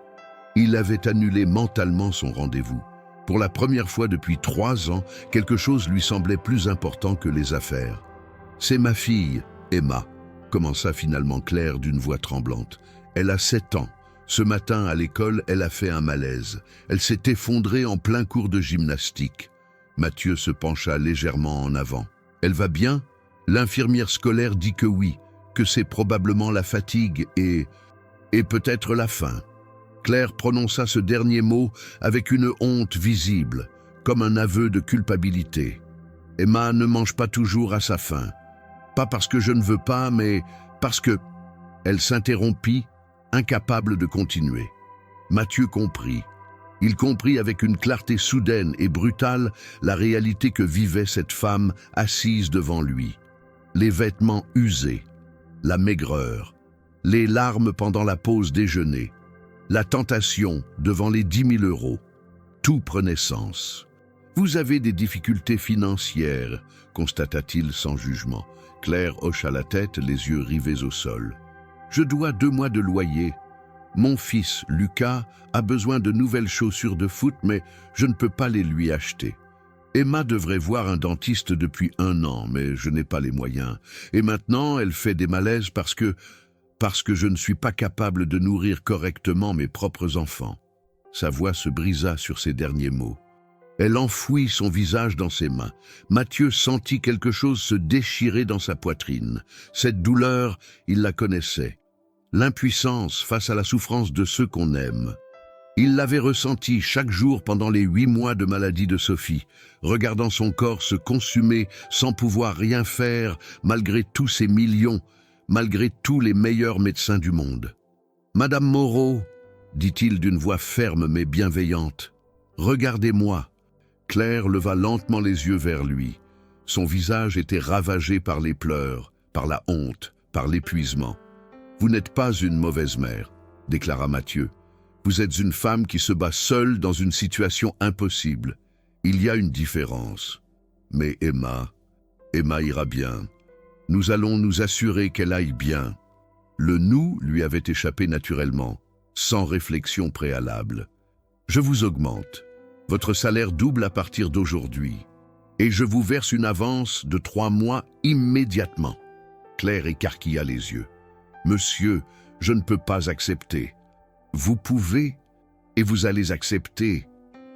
Il avait annulé mentalement son rendez-vous. Pour la première fois depuis 3 ans, quelque chose lui semblait plus important que les affaires. « C'est ma fille, Emma », commença finalement Claire d'une voix tremblante. « Elle a 7 ans. Ce matin, à l'école, elle a fait un malaise. Elle s'est effondrée en plein cours de gymnastique. » Mathieu se pencha légèrement en avant. « Elle va bien ?» L'infirmière scolaire dit que oui, que c'est probablement la fatigue et peut-être la faim. Claire prononça ce dernier mot avec une honte visible, comme un aveu de culpabilité. Emma ne mange pas toujours à sa faim. Pas parce que je ne veux pas, mais parce que... Elle s'interrompit, incapable de continuer. Mathieu comprit. Il comprit avec une clarté soudaine et brutale la réalité que vivait cette femme assise devant lui. Les vêtements usés, la maigreur, les larmes pendant la pause déjeuner, la tentation devant les 10 000 euros. Tout prenait sens. « Vous avez des difficultés financières », constata-t-il sans jugement. Claire hocha la tête, les yeux rivés au sol. « Je dois 2 mois de loyer. Mon fils, Lucas, a besoin de nouvelles chaussures de foot, mais je ne peux pas les lui acheter. Emma devrait voir un dentiste depuis 1 an, mais je n'ai pas les moyens. Et maintenant, elle fait des malaises parce que je ne suis pas capable de nourrir correctement mes propres enfants. » Sa voix se brisa sur ces derniers mots. Elle enfouit son visage dans ses mains. Mathieu sentit quelque chose se déchirer dans sa poitrine. Cette douleur, il la connaissait. L'impuissance face à la souffrance de ceux qu'on aime. Il l'avait ressenti chaque jour pendant les 8 mois de maladie de Sophie, regardant son corps se consumer sans pouvoir rien faire malgré tous ces millions, malgré tous les meilleurs médecins du monde. « Madame Moreau, » dit-il d'une voix ferme mais bienveillante, « regardez-moi. » Claire leva lentement les yeux vers lui. Son visage était ravagé par les pleurs, par la honte, par l'épuisement. « Vous n'êtes pas une mauvaise mère, » déclara Mathieu. « Vous êtes une femme qui se bat seule dans une situation impossible. Il y a une différence. Mais Emma ira bien. Nous allons nous assurer qu'elle aille bien. » Le « nous » lui avait échappé naturellement, sans réflexion préalable. « Je vous augmente. Votre salaire double à partir d'aujourd'hui. Et je vous verse une avance de 3 mois immédiatement. » Claire écarquilla les yeux. « Monsieur, je ne peux pas accepter. » « Vous pouvez, et vous allez accepter. »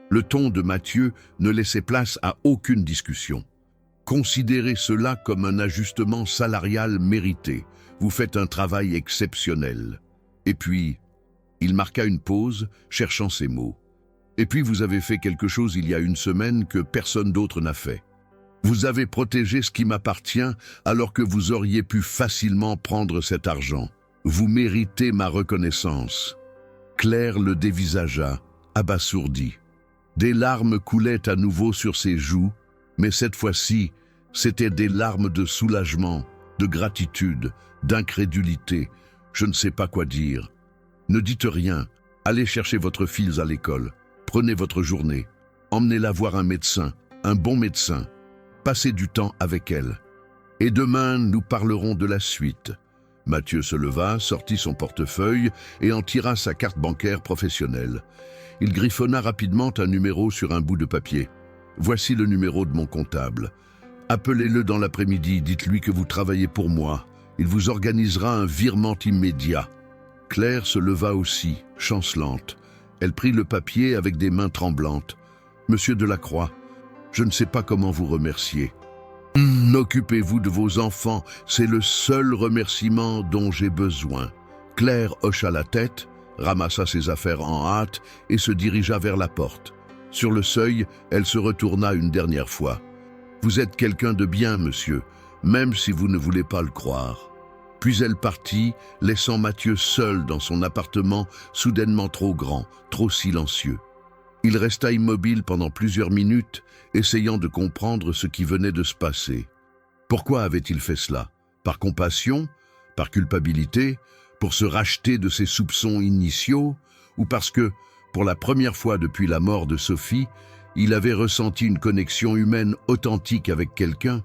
Le ton de Mathieu ne laissait place à aucune discussion. « Considérez cela comme un ajustement salarial mérité. Vous faites un travail exceptionnel. » Et puis, il marqua une pause, cherchant ses mots. « Et puis vous avez fait quelque chose il y a 1 semaine que personne d'autre n'a fait. Vous avez protégé ce qui m'appartient alors que vous auriez pu facilement prendre cet argent. Vous méritez ma reconnaissance. » Claire le dévisagea, abasourdie. Des larmes coulaient à nouveau sur ses joues, mais cette fois-ci, c'étaient des larmes de soulagement, de gratitude, d'incrédulité. Je ne sais pas quoi dire. « Ne dites rien. Allez chercher votre fille à l'école. Prenez votre journée. Emmenez-la voir un médecin, un bon médecin. Passez du temps avec elle. Et demain, nous parlerons de la suite. » Mathieu se leva, sortit son portefeuille et en tira sa carte bancaire professionnelle. Il griffonna rapidement un numéro sur un bout de papier. « Voici le numéro de mon comptable. Appelez-le dans l'après-midi, dites-lui que vous travaillez pour moi. Il vous organisera un virement immédiat. » Claire se leva aussi, chancelante. Elle prit le papier avec des mains tremblantes. « Monsieur Delacroix, je ne sais pas comment vous remercier. Occupez-vous de vos enfants, c'est le seul remerciement dont j'ai besoin. » Claire hocha la tête, ramassa ses affaires en hâte et se dirigea vers la porte. Sur le seuil, elle se retourna une dernière fois. « Vous êtes quelqu'un de bien, monsieur, même si vous ne voulez pas le croire. » Puis elle partit, laissant Mathieu seul dans son appartement, soudainement trop grand, trop silencieux. Il resta immobile pendant plusieurs minutes, essayant de comprendre ce qui venait de se passer. Pourquoi avait-il fait cela? Par compassion? Par culpabilité? Pour se racheter de ses soupçons initiaux? Ou parce que, pour la première fois depuis la mort de Sophie, il avait ressenti une connexion humaine authentique avec quelqu'un?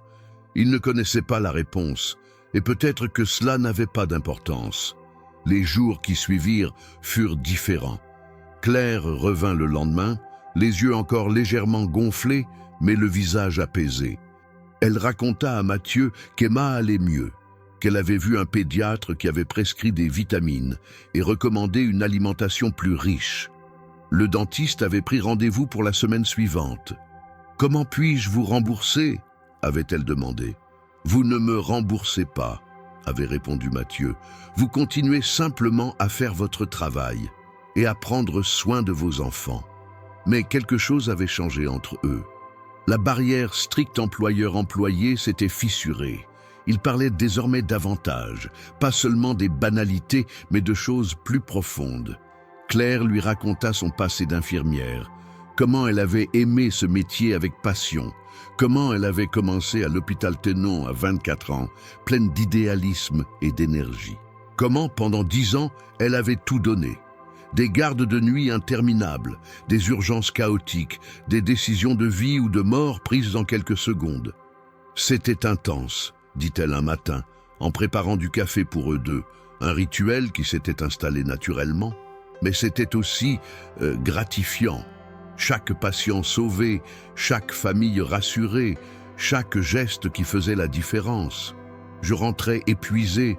Il ne connaissait pas la réponse, et peut-être que cela n'avait pas d'importance. Les jours qui suivirent furent différents. Claire revint le lendemain, les yeux encore légèrement gonflés, mais le visage apaisé. Elle raconta à Mathieu qu'Emma allait mieux, qu'elle avait vu un pédiatre qui avait prescrit des vitamines et recommandé une alimentation plus riche. Le dentiste avait pris rendez-vous pour la semaine suivante. « Comment puis-je vous rembourser ?» avait-elle demandé. « Vous ne me remboursez pas, » avait répondu Mathieu. « Vous continuez simplement à faire votre travail et à prendre soin de vos enfants. » Mais quelque chose avait changé entre eux. La barrière strict employeur-employé s'était fissurée. Ils parlaient désormais davantage, pas seulement des banalités, mais de choses plus profondes. Claire lui raconta son passé d'infirmière, comment elle avait aimé ce métier avec passion, comment elle avait commencé à l'hôpital Tenon à 24 ans, pleine d'idéalisme et d'énergie. Comment, pendant 10 ans, elle avait tout donné. Des gardes de nuit interminables, des urgences chaotiques, des décisions de vie ou de mort prises en quelques secondes. « C'était intense », dit-elle un matin, en préparant du café pour eux deux, un rituel qui s'était installé naturellement. Mais c'était aussi gratifiant. Chaque patient sauvé, chaque famille rassurée, chaque geste qui faisait la différence. Je rentrais épuisé,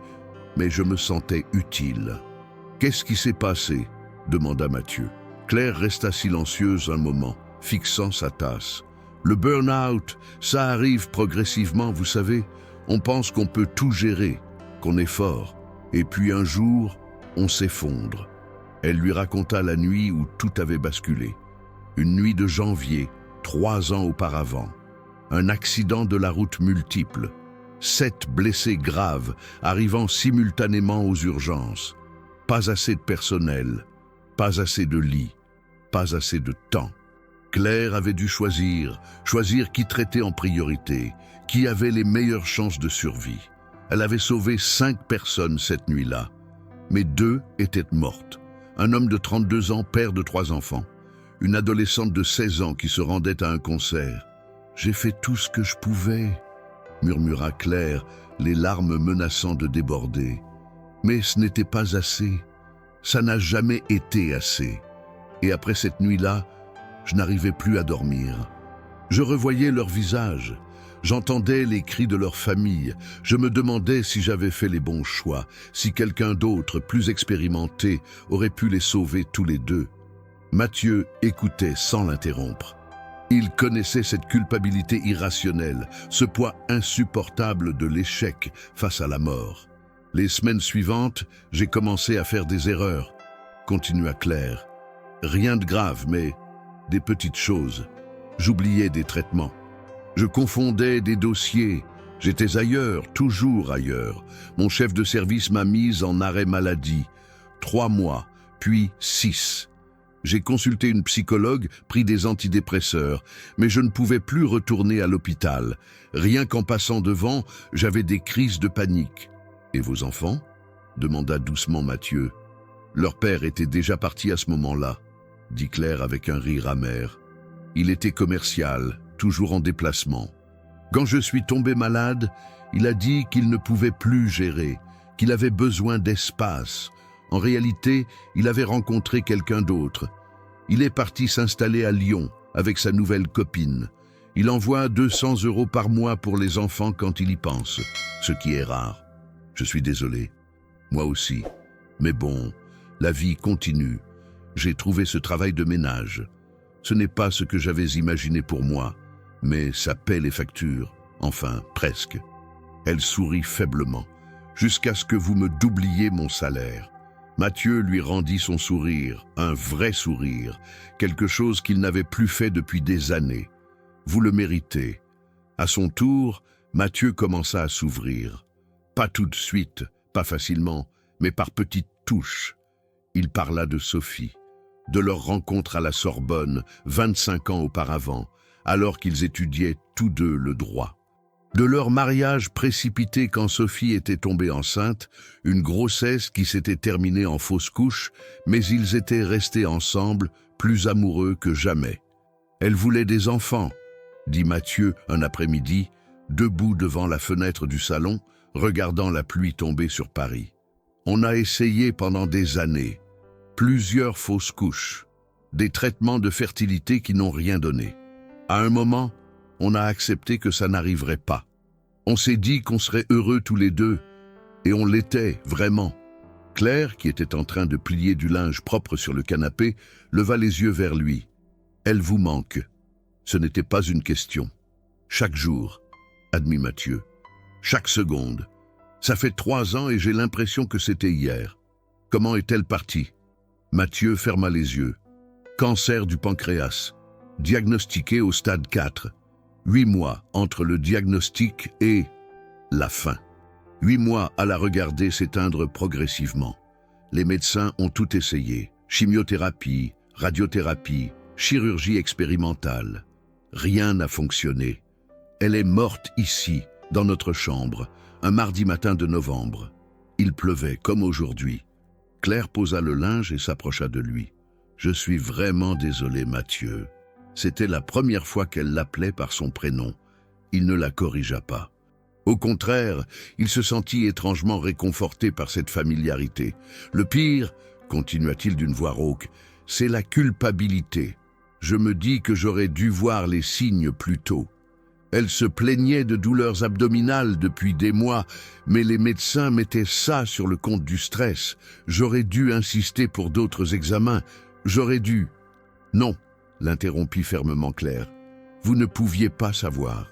mais je me sentais utile. « Qu'est-ce qui s'est passé ?» demanda Mathieu. Claire resta silencieuse un moment, fixant sa tasse. « Le burn-out, ça arrive progressivement, vous savez. On pense qu'on peut tout gérer, qu'on est fort. Et puis un jour, on s'effondre. » Elle lui raconta la nuit où tout avait basculé. Une nuit de janvier, 3 ans auparavant. Un accident de la route multiple. 7 blessés graves arrivant simultanément aux urgences. Pas assez de personnel, pas assez de lits, pas assez de temps. Claire avait dû choisir qui traiter en priorité, qui avait les meilleures chances de survie. Elle avait sauvé 5 personnes cette nuit-là, mais 2 étaient mortes. Un homme de 32 ans, père de 3 enfants. Une adolescente de 16 ans qui se rendait à un concert. « J'ai fait tout ce que je pouvais », murmura Claire, les larmes menaçant de déborder. Mais ce n'était pas assez. Ça n'a jamais été assez. Et après cette nuit-là, je n'arrivais plus à dormir. Je revoyais leurs visages. J'entendais les cris de leur famille. Je me demandais si j'avais fait les bons choix, si quelqu'un d'autre, plus expérimenté, aurait pu les sauver tous les deux. Mathieu écoutait sans l'interrompre. Il connaissait cette culpabilité irrationnelle, ce poids insupportable de l'échec face à la mort. Les semaines suivantes, j'ai commencé à faire des erreurs, continua Claire. Rien de grave, mais des petites choses. J'oubliais des traitements. Je confondais des dossiers. J'étais ailleurs, toujours ailleurs. Mon chef de service m'a mise en arrêt maladie. 3 mois, puis 6. J'ai consulté une psychologue, pris des antidépresseurs, mais je ne pouvais plus retourner à l'hôpital. Rien qu'en passant devant, j'avais des crises de panique. « Et vos enfants ?» demanda doucement Mathieu. « Leur père était déjà parti à ce moment-là, » dit Claire avec un rire amer. Il était commercial, toujours en déplacement. Quand je suis tombé malade, il a dit qu'il ne pouvait plus gérer, qu'il avait besoin d'espace. En réalité, il avait rencontré quelqu'un d'autre. Il est parti s'installer à Lyon avec sa nouvelle copine. Il envoie 200 € par mois pour les enfants quand il y pense, ce qui est rare. Je suis désolé. Moi aussi. Mais bon, la vie continue. J'ai trouvé ce travail de ménage. Ce n'est pas ce que j'avais imaginé pour moi, mais ça paie les factures. Enfin, presque. Elle sourit faiblement. Jusqu'à ce que vous me doubliez mon salaire. Mathieu lui rendit son sourire, un vrai sourire, quelque chose qu'il n'avait plus fait depuis des années. Vous le méritez. À son tour, Mathieu commença à s'ouvrir. Pas tout de suite, pas facilement, mais par petites touches. Il parla de Sophie, de leur rencontre à la Sorbonne, 25 ans auparavant, alors qu'ils étudiaient tous deux le droit. De leur mariage précipité quand Sophie était tombée enceinte, une grossesse qui s'était terminée en fausse couche, mais ils étaient restés ensemble, plus amoureux que jamais. Elle voulait des enfants, dit Mathieu un après-midi, debout devant la fenêtre du salon, regardant la pluie tomber sur Paris. On a essayé pendant des années, plusieurs fausses couches, des traitements de fertilité qui n'ont rien donné. À un moment, on a accepté que ça n'arriverait pas. On s'est dit qu'on serait heureux tous les deux, et on l'était, vraiment. Claire, qui était en train de plier du linge propre sur le canapé, leva les yeux vers lui. « Elle vous manque. » Ce n'était pas une question. « Chaque jour, » admit Mathieu. « Chaque seconde. Ça fait 3 ans et j'ai l'impression que c'était hier. Comment est-elle partie ?» Mathieu ferma les yeux. « Cancer du pancréas. Diagnostiqué au stade 4. 8 mois entre le diagnostic et la fin. 8 mois à la regarder s'éteindre progressivement. Les médecins ont tout essayé. Chimiothérapie, radiothérapie, chirurgie expérimentale. Rien n'a fonctionné. Elle est morte ici, dans notre chambre, un mardi matin de novembre. Il pleuvait comme aujourd'hui. Claire posa le linge et s'approcha de lui. « Je suis vraiment désolé, Mathieu. » C'était la première fois qu'elle l'appelait par son prénom. Il ne la corrigea pas. Au contraire, il se sentit étrangement réconforté par cette familiarité. Le pire, continua-t-il d'une voix rauque, c'est la culpabilité. Je me dis que j'aurais dû voir les signes plus tôt. Elle se plaignait de douleurs abdominales depuis des mois, mais les médecins mettaient ça sur le compte du stress. J'aurais dû insister pour d'autres examens. J'aurais dû... Non, l'interrompit fermement Claire. Vous ne pouviez pas savoir.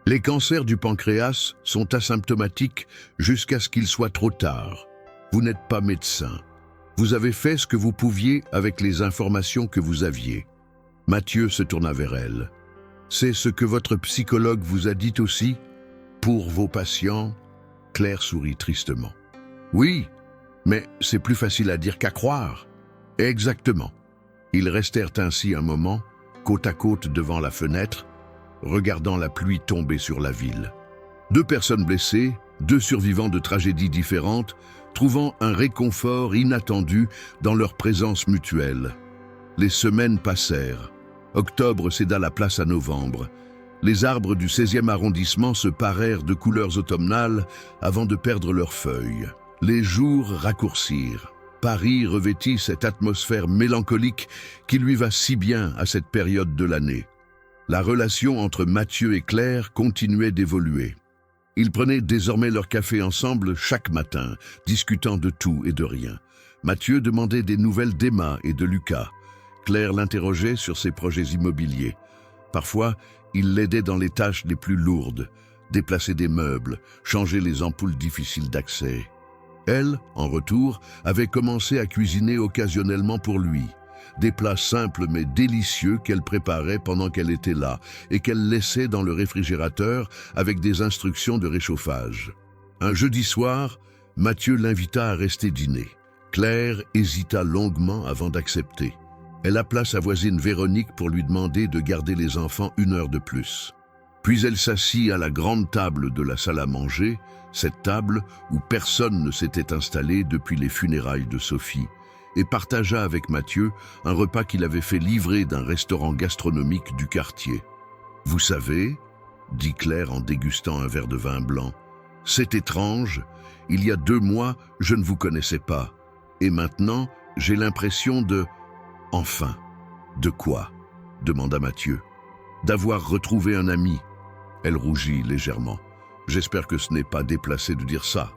Les cancers du pancréas sont asymptomatiques jusqu'à ce qu'il soit trop tard. Vous n'êtes pas médecin. Vous avez fait ce que vous pouviez avec les informations que vous aviez. Mathieu se tourna vers elle. C'est ce que votre psychologue vous a dit aussi? Pour vos patients? Claire sourit tristement. Oui, mais c'est plus facile à dire qu'à croire. Exactement. Ils restèrent ainsi un moment, côte à côte devant la fenêtre, regardant la pluie tomber sur la ville. 2 personnes blessées, 2 survivants de tragédies différentes, trouvant un réconfort inattendu dans leur présence mutuelle. Les semaines passèrent. Octobre céda la place à novembre. Les arbres du 16e arrondissement se parèrent de couleurs automnales avant de perdre leurs feuilles. Les jours raccourcirent. Paris revêtit cette atmosphère mélancolique qui lui va si bien à cette période de l'année. La relation entre Mathieu et Claire continuait d'évoluer. Ils prenaient désormais leur café ensemble chaque matin, discutant de tout et de rien. Mathieu demandait des nouvelles d'Emma et de Lucas. Claire l'interrogeait sur ses projets immobiliers. Parfois, il l'aidait dans les tâches les plus lourdes, déplacer des meubles, changer les ampoules difficiles d'accès. Elle, en retour, avait commencé à cuisiner occasionnellement pour lui. Des plats simples mais délicieux qu'elle préparait pendant qu'elle était là et qu'elle laissait dans le réfrigérateur avec des instructions de réchauffage. Un jeudi soir, Mathieu l'invita à rester dîner. Claire hésita longuement avant d'accepter. Elle appela sa voisine Véronique pour lui demander de garder les enfants 1 heure de plus. Puis elle s'assit à la grande table de la salle à manger, cette table où personne ne s'était installé depuis les funérailles de Sophie, et partagea avec Mathieu un repas qu'il avait fait livrer d'un restaurant gastronomique du quartier. « Vous savez, » dit Claire en dégustant un verre de vin blanc, « c'est étrange, il y a 2 mois, je ne vous connaissais pas, et maintenant, j'ai l'impression de... » « Enfin, de quoi ?» demanda Mathieu. « D'avoir retrouvé un ami. » Elle rougit légèrement. « J'espère que ce n'est pas déplacé de dire ça. »«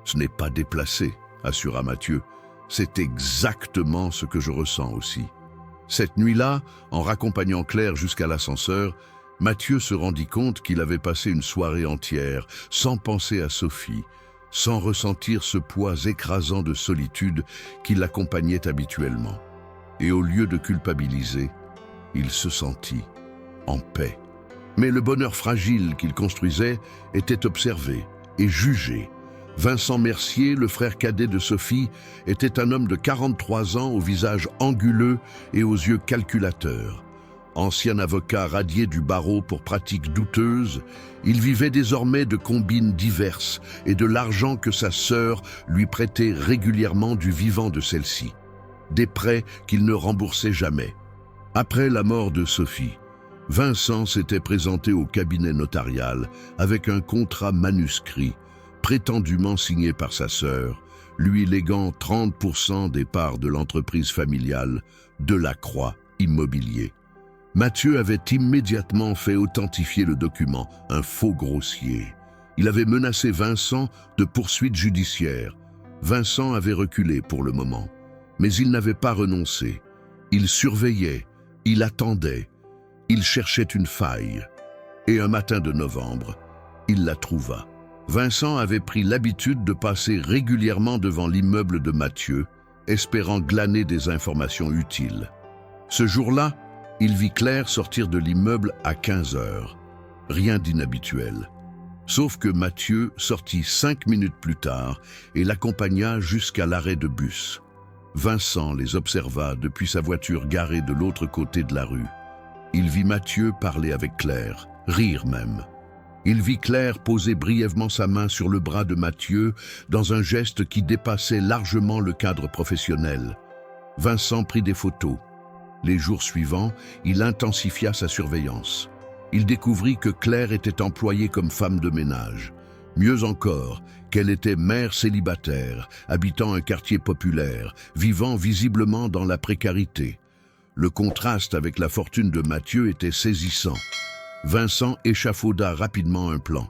Ce n'est pas déplacé, » assura Mathieu. « C'est exactement ce que je ressens aussi. » Cette nuit-là, en raccompagnant Claire jusqu'à l'ascenseur, Mathieu se rendit compte qu'il avait passé une soirée entière, sans penser à Sophie, sans ressentir ce poids écrasant de solitude qui l'accompagnait habituellement. Et au lieu de culpabiliser, il se sentit en paix. Mais le bonheur fragile qu'il construisait était observé et jugé. Vincent Mercier, le frère cadet de Sophie, était un homme de 43 ans au visage anguleux et aux yeux calculateurs. Ancien avocat radié du barreau pour pratiques douteuses, il vivait désormais de combines diverses et de l'argent que sa sœur lui prêtait régulièrement du vivant de celle-ci. Des prêts qu'il ne remboursait jamais. Après la mort de Sophie, Vincent s'était présenté au cabinet notarial avec un contrat manuscrit, prétendument signé par sa sœur, lui léguant 30% des parts de l'entreprise familiale Delacroix Immobilier. Mathieu avait immédiatement fait authentifier le document, un faux grossier. Il avait menacé Vincent de poursuites judiciaires. Vincent avait reculé pour le moment, mais il n'avait pas renoncé. Il surveillait, il attendait, il cherchait une faille. Et un matin de novembre, il la trouva. Vincent avait pris l'habitude de passer régulièrement devant l'immeuble de Mathieu, espérant glaner des informations utiles. Ce jour-là, il vit Claire sortir de l'immeuble à 15 heures. Rien d'inhabituel. Sauf que Mathieu sortit 5 minutes plus tard et l'accompagna jusqu'à l'arrêt de bus. Vincent les observa depuis sa voiture garée de l'autre côté de la rue. Il vit Mathieu parler avec Claire, rire même. Il vit Claire poser brièvement sa main sur le bras de Mathieu dans un geste qui dépassait largement le cadre professionnel. Vincent prit des photos. Les jours suivants, il intensifia sa surveillance. Il découvrit que Claire était employée comme femme de ménage. Mieux encore, qu'elle était mère célibataire, habitant un quartier populaire, vivant visiblement dans la précarité. Le contraste avec la fortune de Mathieu était saisissant. Vincent échafauda rapidement un plan.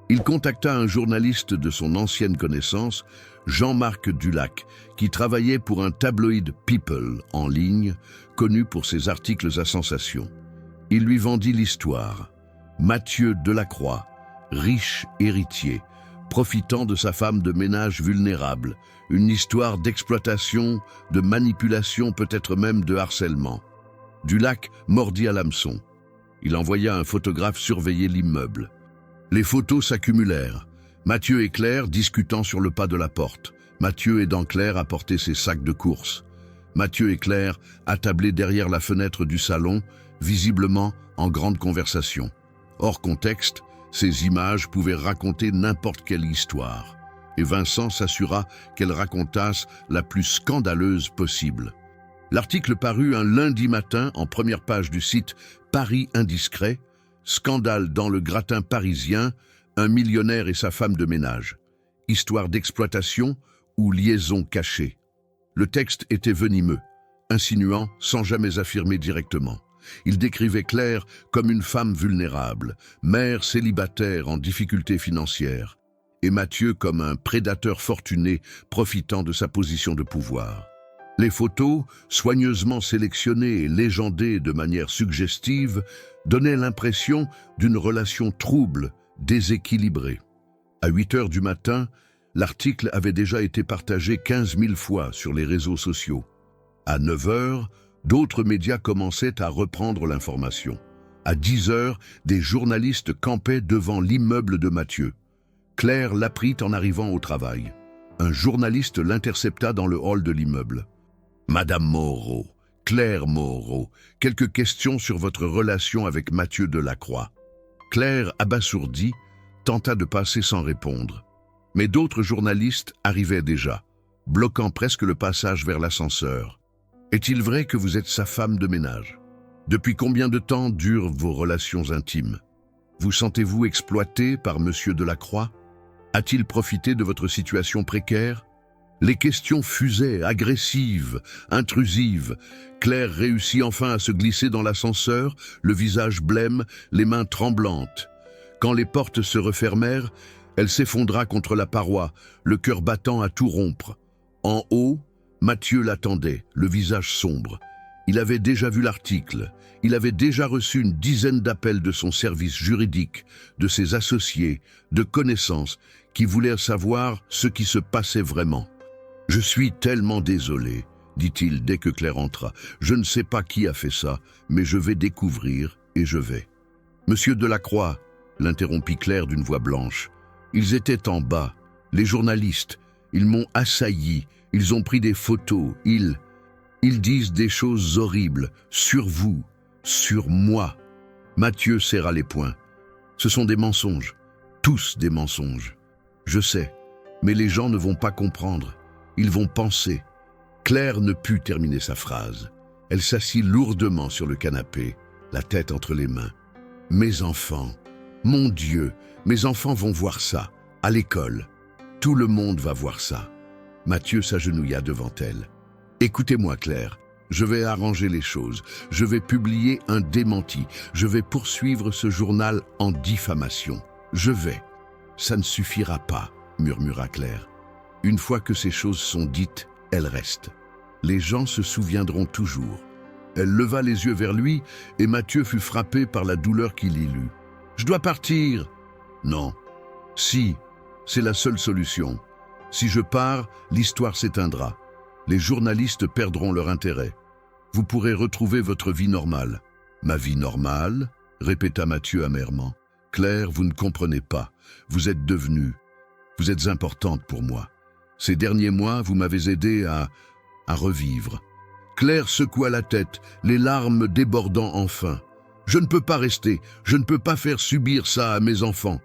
Il contacta un journaliste de son ancienne connaissance, Jean-Marc Dulac, qui travaillait pour un tabloïd People en ligne, connu pour ses articles à sensation. Il lui vendit l'histoire. Mathieu Delacroix, riche héritier, profitant de sa femme de ménage vulnérable, une histoire d'exploitation, de manipulation, peut-être même de harcèlement. Dulac mordit à l'hameçon. Il envoya un photographe surveiller l'immeuble. Les photos s'accumulèrent. Mathieu et Claire discutant sur le pas de la porte. Mathieu aidant Claire à porter ses sacs de course. Mathieu et Claire attablés derrière la fenêtre du salon, visiblement en grande conversation. Hors contexte, ces images pouvaient raconter n'importe quelle histoire. Et Vincent s'assura qu'elles racontassent la plus scandaleuse possible. L'article parut un lundi matin en première page du site Paris Indiscret, scandale dans le gratin parisien, un millionnaire et sa femme de ménage. Histoire d'exploitation ou liaison cachée. Le texte était venimeux, insinuant sans jamais affirmer directement. Il décrivait Claire comme une femme vulnérable, mère célibataire en difficulté financière, et Mathieu comme un prédateur fortuné profitant de sa position de pouvoir. Les photos, soigneusement sélectionnées et légendées de manière suggestive, donnaient l'impression d'une relation trouble, déséquilibrée. À 8 heures du matin, l'article avait déjà été partagé 15 000 fois sur les réseaux sociaux. À 9 heures, d'autres médias commençaient à reprendre l'information. À 10 heures, des journalistes campaient devant l'immeuble de Mathieu. Claire l'apprit en arrivant au travail. Un journaliste l'intercepta dans le hall de l'immeuble. « Madame Moreau, Claire Moreau, quelques questions sur votre relation avec Mathieu Delacroix. » Claire, abasourdie, tenta de passer sans répondre. Mais d'autres journalistes arrivaient déjà, bloquant presque le passage vers l'ascenseur. « Est-il vrai que vous êtes sa femme de ménage? Depuis combien de temps durent vos relations intimes? Vous sentez-vous exploité par Monsieur Delacroix? A-t-il profité de votre situation précaire? » Les questions fusaient, agressives, intrusives. Claire réussit enfin à se glisser dans l'ascenseur, le visage blême, les mains tremblantes. Quand les portes se refermèrent, elle s'effondra contre la paroi, le cœur battant à tout rompre. En haut, Mathieu l'attendait, le visage sombre. Il avait déjà vu l'article. Il avait déjà reçu une dizaine d'appels de son service juridique, de ses associés, de connaissances, qui voulaient savoir ce qui se passait vraiment. « Je suis tellement désolé, » dit-il dès que Claire entra. « Je ne sais pas qui a fait ça, mais je vais découvrir et je vais. »« Monsieur Delacroix, » l'interrompit Claire d'une voix blanche. « Ils étaient en bas, les journalistes. Ils m'ont assailli, ils ont pris des photos, ils disent des choses horribles, sur vous, sur moi. » Mathieu serra les poings. « Ce sont des mensonges, tous des mensonges. Je sais, mais les gens ne vont pas comprendre. Ils vont penser. » Claire ne put terminer sa phrase. Elle s'assit lourdement sur le canapé, la tête entre les mains. « Mes enfants, mon Dieu, mes enfants vont voir ça, à l'école. Tout le monde va voir ça. » Mathieu s'agenouilla devant elle. « Écoutez-moi, Claire, je vais arranger les choses. Je vais publier un démenti. Je vais poursuivre ce journal en diffamation. Je vais. »« Ça ne suffira pas, » murmura Claire. « Une fois que ces choses sont dites, elles restent. Les gens se souviendront toujours. » Elle leva les yeux vers lui et Mathieu fut frappé par la douleur qu'il y lut. « Je dois partir. »« Non. »« Si, c'est la seule solution. Si je pars, l'histoire s'éteindra. Les journalistes perdront leur intérêt. Vous pourrez retrouver votre vie normale. »« Ma vie normale ?» répéta Mathieu amèrement. « Claire, vous ne comprenez pas. Vous êtes devenue. Vous êtes importante pour moi. Ces derniers mois, vous m'avez aidé à revivre. » Claire secoua la tête, les larmes débordant enfin. « Je ne peux pas rester. Je ne peux pas faire subir ça à mes enfants.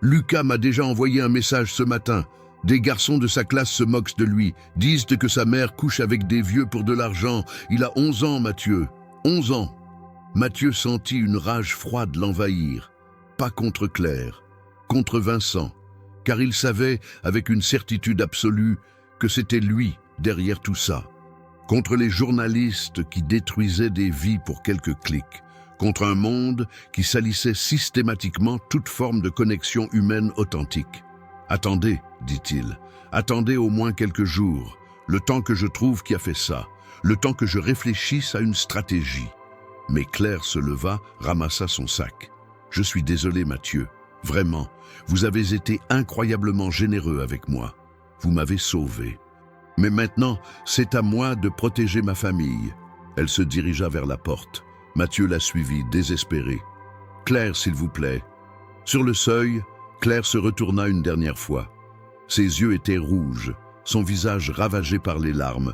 Lucas m'a déjà envoyé un message ce matin. Des garçons de sa classe se moquent de lui, disent que sa mère couche avec des vieux pour de l'argent. Il a 11 ans, Mathieu. 11 ans. » Mathieu sentit une rage froide l'envahir. Pas contre Claire, contre Vincent, car il savait, avec une certitude absolue, que c'était lui derrière tout ça. Contre les journalistes qui détruisaient des vies pour quelques clics, contre un monde qui salissait systématiquement toute forme de connexion humaine authentique. « Attendez, dit-il, attendez au moins quelques jours, le temps que je trouve qui a fait ça, le temps que je réfléchisse à une stratégie. » Mais Claire se leva, ramassa son sac. « Je suis désolé, Mathieu, vraiment, vous avez été incroyablement généreux avec moi. Vous m'avez sauvé. Mais maintenant, c'est à moi de protéger ma famille. » Elle se dirigea vers la porte. Mathieu la suivit, désespéré. « Claire, s'il vous plaît. » Sur le seuil, Claire se retourna une dernière fois. Ses yeux étaient rouges, son visage ravagé par les larmes,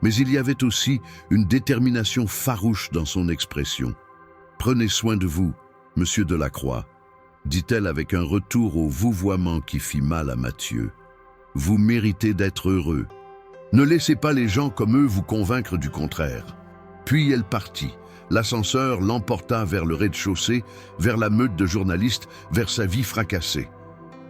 mais il y avait aussi une détermination farouche dans son expression. « Prenez soin de vous, monsieur Delacroix, » dit-elle avec un retour au vouvoiement qui fit mal à Mathieu. « Vous méritez d'être heureux. Ne laissez pas les gens comme eux vous convaincre du contraire. » Puis elle partit. L'ascenseur l'emporta vers le rez-de-chaussée, vers la meute de journalistes, vers sa vie fracassée.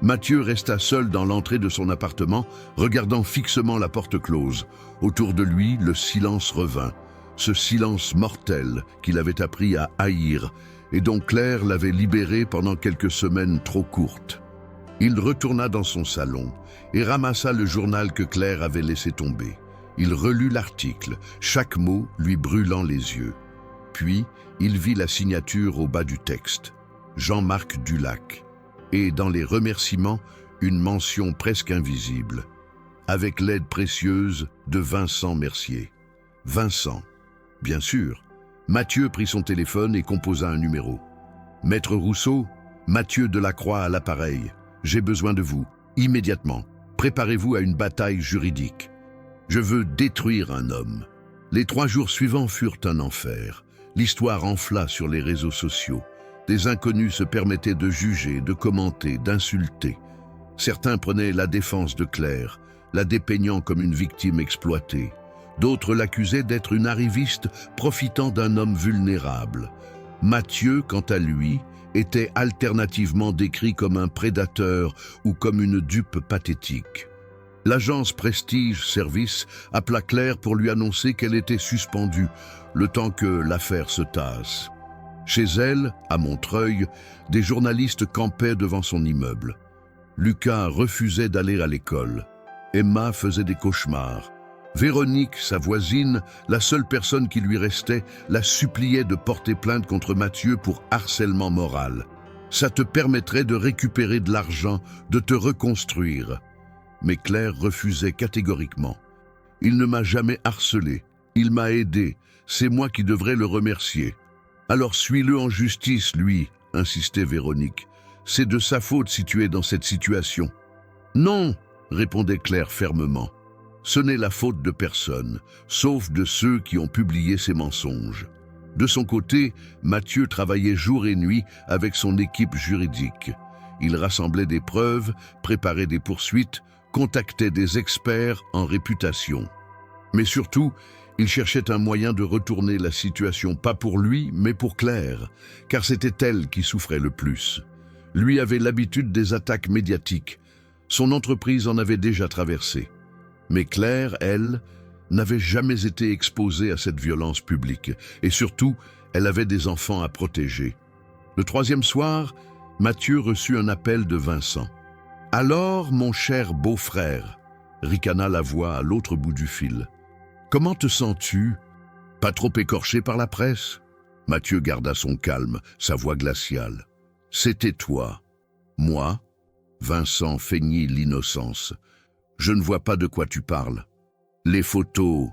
Mathieu resta seul dans l'entrée de son appartement, regardant fixement la porte close. Autour de lui, le silence revint, ce silence mortel qu'il avait appris à haïr et dont Claire l'avait libéré pendant quelques semaines trop courtes. Il retourna dans son salon et ramassa le journal que Claire avait laissé tomber. Il relut l'article, chaque mot lui brûlant les yeux. Puis, il vit la signature au bas du texte, Jean-Marc Dulac, et dans les remerciements, une mention presque invisible, avec l'aide précieuse de Vincent Mercier. Vincent, bien sûr. Mathieu prit son téléphone et composa un numéro. « Maître Rousseau, Mathieu Delacroix à l'appareil. J'ai besoin de vous, immédiatement. Préparez-vous à une bataille juridique. Je veux détruire un homme. » Les 3 jours suivants furent un enfer. L'histoire enfla sur les réseaux sociaux. Des inconnus se permettaient de juger, de commenter, d'insulter. Certains prenaient la défense de Claire, la dépeignant comme une victime exploitée. D'autres l'accusaient d'être une arriviste profitant d'un homme vulnérable. Mathieu, quant à lui, était alternativement décrit comme un prédateur ou comme une dupe pathétique. L'agence Prestige Service appela Claire pour lui annoncer qu'elle était suspendue, le temps que l'affaire se tasse. Chez elle, à Montreuil, des journalistes campaient devant son immeuble. Lucas refusait d'aller à l'école. Emma faisait des cauchemars. Véronique, sa voisine, la seule personne qui lui restait, la suppliait de porter plainte contre Mathieu pour harcèlement moral. Ça te permettrait de récupérer de l'argent, de te reconstruire. Mais Claire refusait catégoriquement. Il ne m'a jamais harcelé, il m'a aidé, c'est moi qui devrais le remercier. Alors suis-le en justice, lui, insistait Véronique. C'est de sa faute si tu es dans cette situation. Non, répondait Claire fermement. Ce n'est la faute de personne, sauf de ceux qui ont publié ces mensonges. De son côté, Mathieu travaillait jour et nuit avec son équipe juridique. Il rassemblait des preuves, préparait des poursuites, contactait des experts en réputation. Mais surtout, il cherchait un moyen de retourner la situation, pas pour lui, mais pour Claire, car c'était elle qui souffrait le plus. Lui avait l'habitude des attaques médiatiques. Son entreprise en avait déjà traversé. Mais Claire, elle, n'avait jamais été exposée à cette violence publique. Et surtout, elle avait des enfants à protéger. Le troisième soir, Mathieu reçut un appel de Vincent. « Alors, mon cher beau-frère » ricana la voix à l'autre bout du fil. « Comment te sens-tu? Pas trop écorché par la presse ?» Mathieu garda son calme, sa voix glaciale. « C'était toi. Moi ?» Vincent feignit l'innocence. « Je ne vois pas de quoi tu parles. Les photos,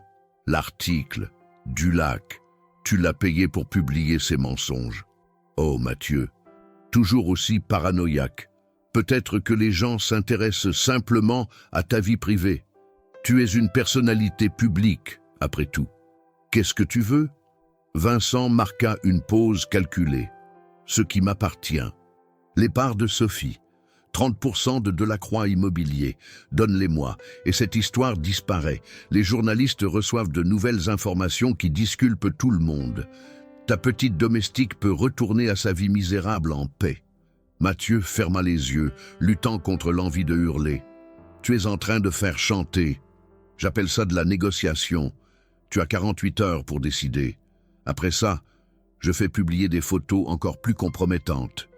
l'article, du lac, tu l'as payé pour publier ces mensonges. Oh Mathieu, toujours aussi paranoïaque. Peut-être que les gens s'intéressent simplement à ta vie privée. Tu es une personnalité publique, après tout. Qu'est-ce que tu veux ?» Vincent marqua une pause calculée. « Ce qui m'appartient. Les parts de Sophie. 30% de Delacroix Immobilier. Donne-les-moi. Et cette histoire disparaît. Les journalistes reçoivent de nouvelles informations qui disculpent tout le monde. Ta petite domestique peut retourner à sa vie misérable en paix. » Mathieu ferma les yeux, luttant contre l'envie de hurler. « Tu es en train de faire chanter. J'appelle ça de la négociation. Tu as 48 heures pour décider. Après ça, je fais publier des photos encore plus compromettantes.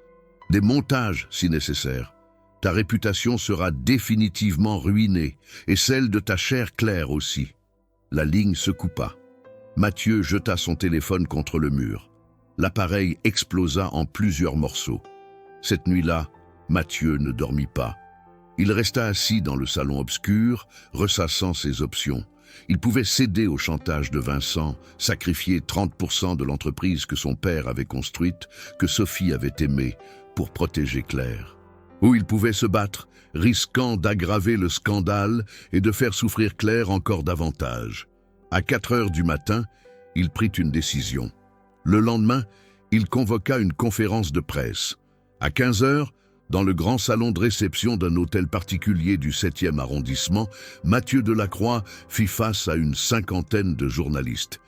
Des montages, si nécessaire. Ta réputation sera définitivement ruinée, et celle de ta chère Claire aussi. » La ligne se coupa. Mathieu jeta son téléphone contre le mur. L'appareil explosa en plusieurs morceaux. Cette nuit-là, Mathieu ne dormit pas. Il resta assis dans le salon obscur, ressassant ses options. Il pouvait céder au chantage de Vincent, sacrifier 30% de l'entreprise que son père avait construite, que Sophie avait aimée, pour protéger Claire. Ou il pouvait se battre, risquant d'aggraver le scandale et de faire souffrir Claire encore davantage. À 4 heures du matin, il prit une décision. Le lendemain, il convoqua une conférence de presse. À 15 heures, dans le grand salon de réception d'un hôtel particulier du 7e arrondissement, Mathieu Delacroix fit face à une 50aine de journalistes.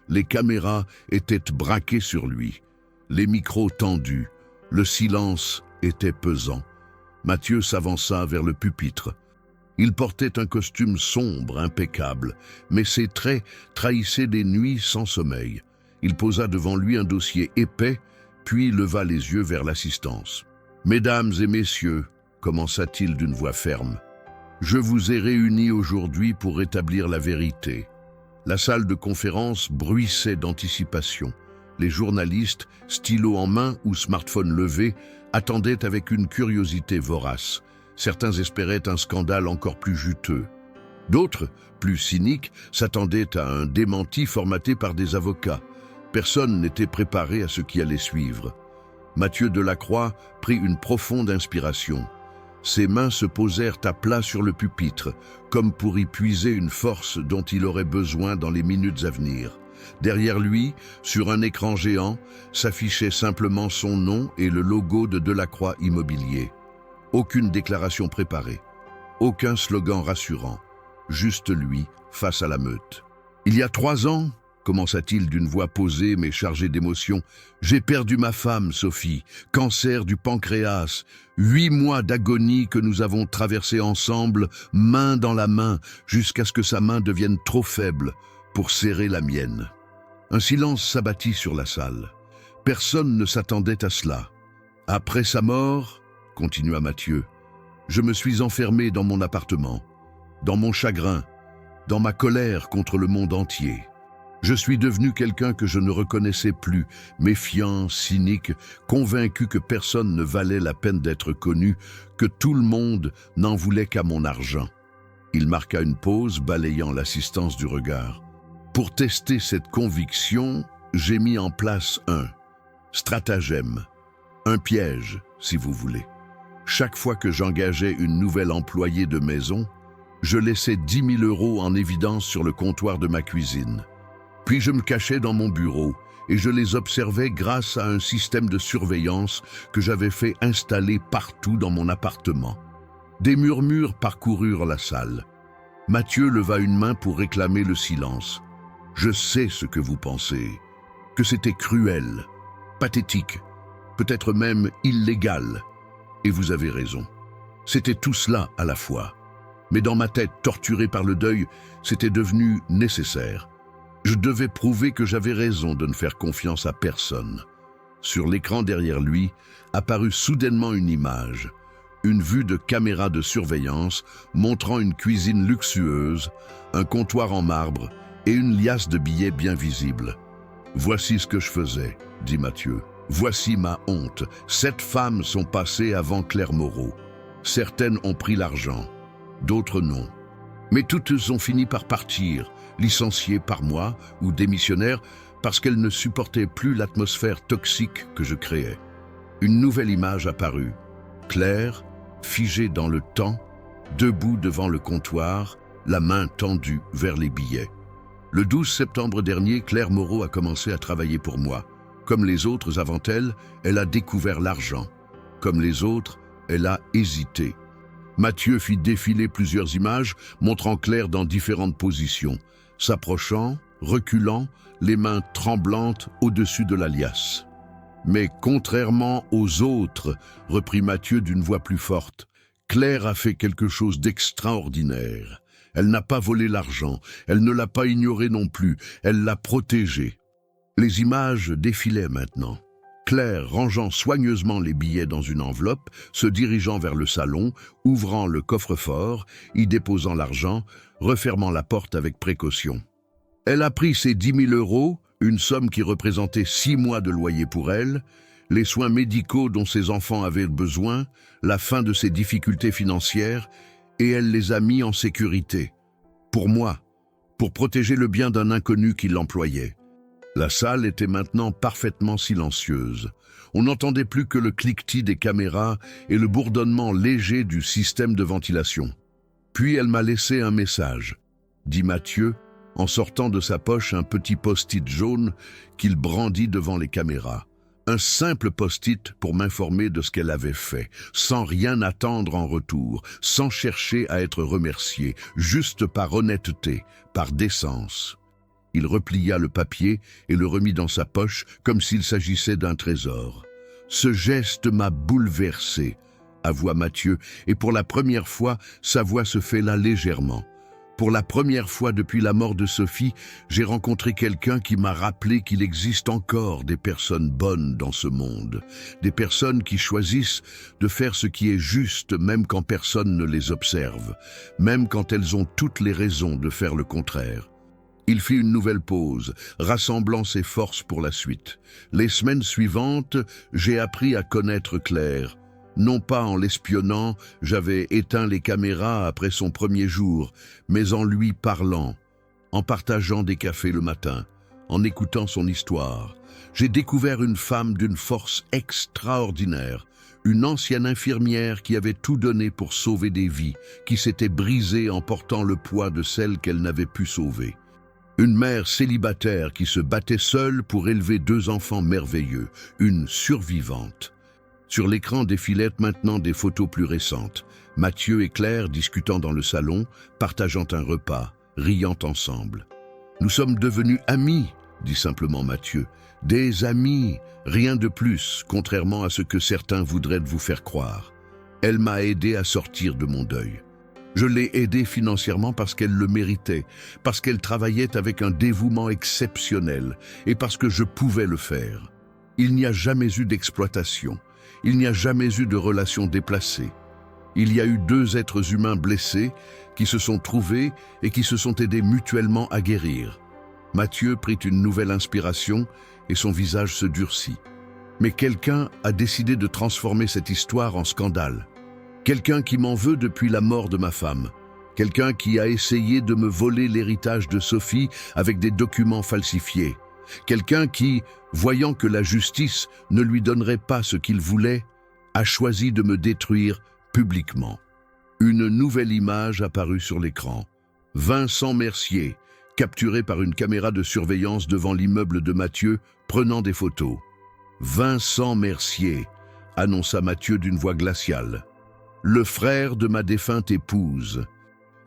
Les caméras étaient braquées sur lui, les micros tendus, le silence était pesant. Mathieu s'avança vers le pupitre. Il portait un costume sombre, impeccable, mais ses traits trahissaient des nuits sans sommeil. Il posa devant lui un dossier épais, puis leva les yeux vers l'assistance. « Mesdames et messieurs, » commença-t-il d'une voix ferme, « je vous ai réunis aujourd'hui pour rétablir la vérité. » La salle de conférence bruissait d'anticipation. Les journalistes, stylo en main ou smartphone levé, attendaient avec une curiosité vorace. Certains espéraient un scandale encore plus juteux. D'autres, plus cyniques, s'attendaient à un démenti formaté par des avocats. Personne n'était préparé à ce qui allait suivre. Mathieu Delacroix prit une profonde inspiration. Ses mains se posèrent à plat sur le pupitre, comme pour y puiser une force dont il aurait besoin dans les minutes à venir. Derrière lui, sur un écran géant, s'affichait simplement son nom et le logo de Delacroix Immobilier. Aucune déclaration préparée, aucun slogan rassurant, juste lui face à la meute. « Il y a 3 ans, commença-t-il d'une voix posée mais chargée d'émotion, j'ai perdu ma femme, Sophie, cancer du pancréas, 8 mois d'agonie que nous avons traversés ensemble, main dans la main, jusqu'à ce que sa main devienne trop faible pour serrer la mienne. » Un silence s'abattit sur la salle. Personne ne s'attendait à cela. « Après sa mort, » continua Mathieu, « je me suis enfermé dans mon appartement, dans mon chagrin, dans ma colère contre le monde entier. Je suis devenu quelqu'un que je ne reconnaissais plus, méfiant, cynique, convaincu que personne ne valait la peine d'être connu, que tout le monde n'en voulait qu'à mon argent. Il marqua une pause, balayant l'assistance du regard. Pour tester cette conviction, j'ai mis en place un stratagème, un piège, si vous voulez. Chaque fois que j'engageais une nouvelle employée de maison, je laissais 10 000 € en évidence sur le comptoir de ma cuisine. Puis je me cachais dans mon bureau et je les observais grâce à un système de surveillance que j'avais fait installer partout dans mon appartement. Des murmures parcoururent la salle. Mathieu leva une main pour réclamer le silence. Je sais ce que vous pensez, que c'était cruel, pathétique, peut-être même illégal. Et vous avez raison. C'était tout cela à la fois. Mais dans ma tête, torturée par le deuil, c'était devenu nécessaire. Je devais prouver que j'avais raison de ne faire confiance à personne. Sur l'écran derrière lui apparut soudainement une image, une vue de caméra de surveillance montrant une cuisine luxueuse, un comptoir en marbre et une liasse de billets bien visible. « Voici ce que je faisais », dit Mathieu. « Voici ma honte. 7 femmes sont passées avant Claire Moreau. Certaines ont pris l'argent, d'autres non. Mais toutes ont fini par partir, licenciées par moi ou démissionnaires parce qu'elles ne supportaient plus l'atmosphère toxique que je créais. » Une nouvelle image apparut. Claire, figée dans le temps, debout devant le comptoir, la main tendue vers les billets. Le 12 septembre dernier, Claire Moreau a commencé à travailler pour moi. Comme les autres avant elle, elle a découvert l'argent. Comme les autres, elle a hésité. Mathieu fit défiler plusieurs images, montrant Claire dans différentes positions, s'approchant, reculant, les mains tremblantes au-dessus de la liasse. « Mais contrairement aux autres, reprit Mathieu d'une voix plus forte, Claire a fait quelque chose d'extraordinaire. Elle n'a pas volé l'argent, elle ne l'a pas ignoré non plus, elle l'a protégé. » Les images défilaient maintenant. Claire rangeant soigneusement les billets dans une enveloppe, se dirigeant vers le salon, ouvrant le coffre-fort, y déposant l'argent, refermant la porte avec précaution. Elle a pris ses 10 000 €, une somme qui représentait 6 mois de loyer pour elle, les soins médicaux dont ses enfants avaient besoin, la fin de ses difficultés financières, et elle les a mis en sécurité. Pour moi, pour protéger le bien d'un inconnu qui l'employait. La salle était maintenant parfaitement silencieuse. On n'entendait plus que le cliquetis des caméras et le bourdonnement léger du système de ventilation. Puis elle m'a laissé un message, dit Mathieu, en sortant de sa poche un petit post-it jaune qu'il brandit devant les caméras. Un simple post-it pour m'informer de ce qu'elle avait fait, sans rien attendre en retour, sans chercher à être remercié, juste par honnêteté, par décence. Il replia le papier et le remit dans sa poche comme s'il s'agissait d'un trésor. Ce geste m'a bouleversé, avoua Mathieu, et pour la première fois, sa voix se fêla légèrement. Pour la première fois depuis la mort de Sophie, j'ai rencontré quelqu'un qui m'a rappelé qu'il existe encore des personnes bonnes dans ce monde, des personnes qui choisissent de faire ce qui est juste même quand personne ne les observe, même quand elles ont toutes les raisons de faire le contraire. Il fit une nouvelle pause, rassemblant ses forces pour la suite. Les semaines suivantes, j'ai appris à connaître Claire. Non pas en l'espionnant, j'avais éteint les caméras après son premier jour, mais en lui parlant, en partageant des cafés le matin, en écoutant son histoire. J'ai découvert une femme d'une force extraordinaire, une ancienne infirmière qui avait tout donné pour sauver des vies, qui s'était brisée en portant le poids de celles qu'elle n'avait pu sauver. Une mère célibataire qui se battait seule pour élever 2 enfants merveilleux, une survivante. Sur l'écran défilaient maintenant des photos plus récentes. Mathieu et Claire discutant dans le salon, partageant un repas, riant ensemble. « Nous sommes devenus amis », dit simplement Mathieu. « Des amis, rien de plus, contrairement à ce que certains voudraient vous faire croire. Elle m'a aidé à sortir de mon deuil. Je l'ai aidée financièrement parce qu'elle le méritait, parce qu'elle travaillait avec un dévouement exceptionnel et parce que je pouvais le faire. Il n'y a jamais eu d'exploitation, il n'y a jamais eu de relation déplacée. Il y a eu 2 êtres humains blessés qui se sont trouvés et qui se sont aidés mutuellement à guérir. Mathieu prit une nouvelle inspiration et son visage se durcit. Mais quelqu'un a décidé de transformer cette histoire en scandale. Quelqu'un qui m'en veut depuis la mort de ma femme. Quelqu'un qui a essayé de me voler l'héritage de Sophie avec des documents falsifiés. Quelqu'un qui, voyant que la justice ne lui donnerait pas ce qu'il voulait, a choisi de me détruire publiquement. Une nouvelle image apparut sur l'écran. Vincent Mercier, capturé par une caméra de surveillance devant l'immeuble de Mathieu, prenant des photos. Vincent Mercier, annonça Mathieu d'une voix glaciale. Le frère de ma défunte épouse.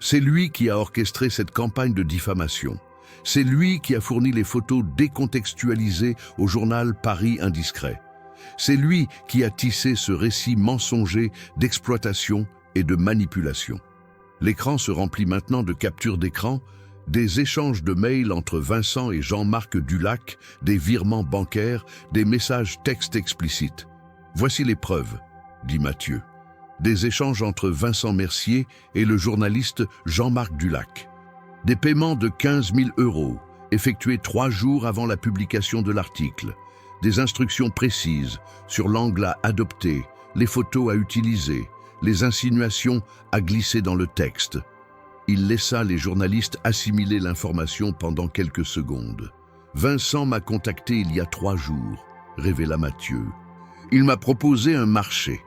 C'est lui qui a orchestré cette campagne de diffamation. C'est lui qui a fourni les photos décontextualisées au journal Paris Indiscret. C'est lui qui a tissé ce récit mensonger d'exploitation et de manipulation. L'écran se remplit maintenant de captures d'écran, des échanges de mails entre Vincent et Jean-Marc Dulac, des virements bancaires, des messages textes explicites. Voici les preuves, dit Mathieu. Des échanges entre Vincent Mercier et le journaliste Jean-Marc Dulac. Des paiements de 15 000 € effectués 3 jours avant la publication de l'article. Des instructions précises sur l'angle à adopter, les photos à utiliser, les insinuations à glisser dans le texte. Il laissa les journalistes assimiler l'information pendant quelques secondes. Vincent m'a contacté il y a 3 jours, révéla Mathieu. Il m'a proposé un marché.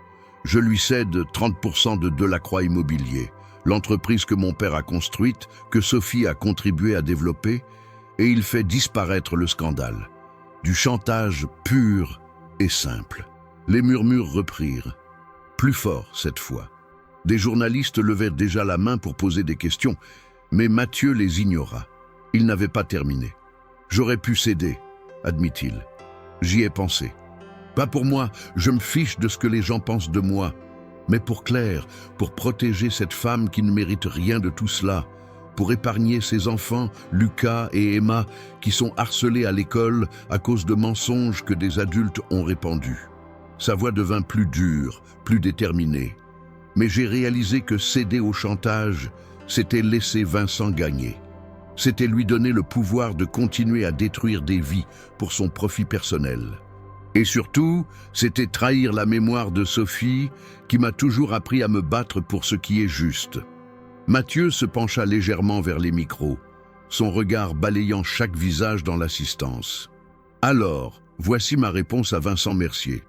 Je lui cède 30% de Delacroix Immobilier, l'entreprise que mon père a construite, que Sophie a contribué à développer, et il fait disparaître le scandale. Du chantage pur et simple. Les murmures reprirent. Plus fort cette fois. Des journalistes levèrent déjà la main pour poser des questions, mais Mathieu les ignora. Il n'avait pas terminé. J'aurais pu céder, admit-il. J'y ai pensé. Pas pour moi, je me fiche de ce que les gens pensent de moi. Mais pour Claire, pour protéger cette femme qui ne mérite rien de tout cela, pour épargner ses enfants, Lucas et Emma, qui sont harcelés à l'école à cause de mensonges que des adultes ont répandus. Sa voix devint plus dure, plus déterminée. Mais j'ai réalisé que céder au chantage, c'était laisser Vincent gagner. C'était lui donner le pouvoir de continuer à détruire des vies pour son profit personnel. Et surtout, c'était trahir la mémoire de Sophie, qui m'a toujours appris à me battre pour ce qui est juste. Mathieu se pencha légèrement vers les micros, son regard balayant chaque visage dans l'assistance. Alors, voici ma réponse à Vincent Mercier.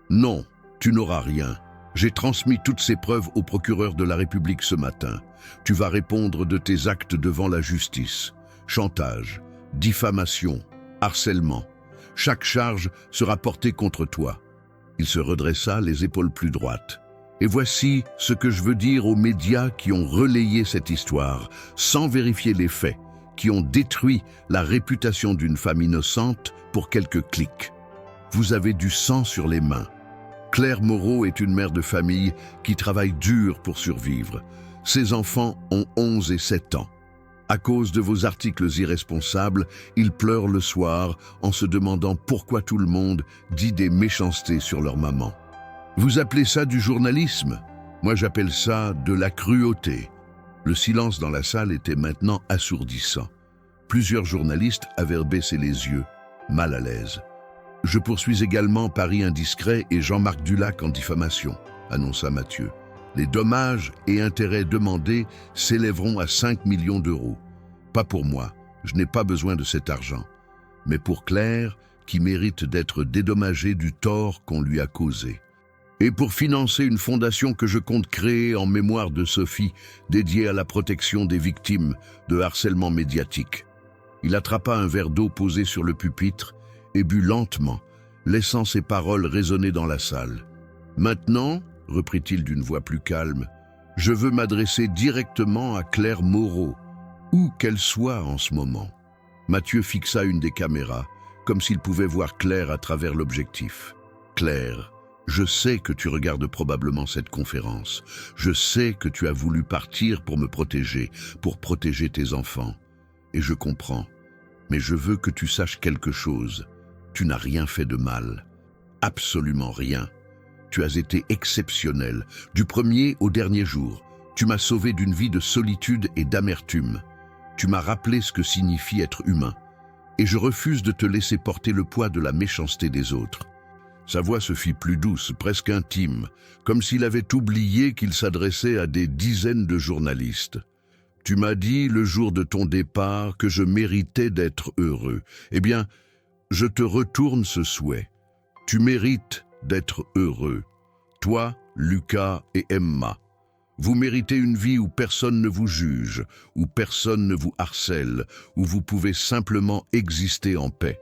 Non, tu n'auras rien. J'ai transmis toutes ces preuves au procureur de la République ce matin. Tu vas répondre de tes actes devant la justice. Chantage, diffamation, harcèlement. Chaque charge sera portée contre toi. Il se redressa, les épaules plus droites. Et voici ce que je veux dire aux médias qui ont relayé cette histoire, sans vérifier les faits, qui ont détruit la réputation d'une femme innocente pour quelques clics. Vous avez du sang sur les mains. Claire Moreau est une mère de famille qui travaille dur pour survivre. Ses enfants ont 11 et 7 ans. À cause de vos articles irresponsables, ils pleurent le soir en se demandant pourquoi tout le monde dit des méchancetés sur leur maman. Vous appelez ça du journalisme? Moi j'appelle ça de la cruauté. Le silence dans la salle était maintenant assourdissant. Plusieurs journalistes avaient baissé les yeux, mal à l'aise. Je poursuis également Paris Indiscret et Jean-Marc Dulac en diffamation, annonça Mathieu. Les dommages et intérêts demandés s'élèveront à 5 millions d'euros. Pas pour moi, je n'ai pas besoin de cet argent. Mais pour Claire, qui mérite d'être dédommagée du tort qu'on lui a causé. Et pour financer une fondation que je compte créer en mémoire de Sophie, dédiée à la protection des victimes de harcèlement médiatique. Il attrapa un verre d'eau posé sur le pupitre et but lentement, laissant ses paroles résonner dans la salle. Maintenant, reprit-il d'une voix plus calme, je veux m'adresser directement à Claire Moreau, où qu'elle soit en ce moment. Mathieu fixa une des caméras, comme s'il pouvait voir Claire à travers l'objectif. Claire, je sais que tu regardes probablement cette conférence. Je sais que tu as voulu partir pour me protéger, pour protéger tes enfants. Et je comprends. Mais je veux que tu saches quelque chose. Tu n'as rien fait de mal. Absolument rien. Tu as été exceptionnel, du premier au dernier jour. Tu m'as sauvé d'une vie de solitude et d'amertume. Tu m'as rappelé ce que signifie être humain. Et je refuse de te laisser porter le poids de la méchanceté des autres. » Sa voix se fit plus douce, presque intime, comme s'il avait oublié qu'il s'adressait à des dizaines de journalistes. « Tu m'as dit, le jour de ton départ, que je méritais d'être heureux. Eh bien, je te retourne ce souhait. Tu mérites d'être heureux. Toi, Lucas et Emma. Vous méritez une vie où personne ne vous juge, où personne ne vous harcèle, où vous pouvez simplement exister en paix. »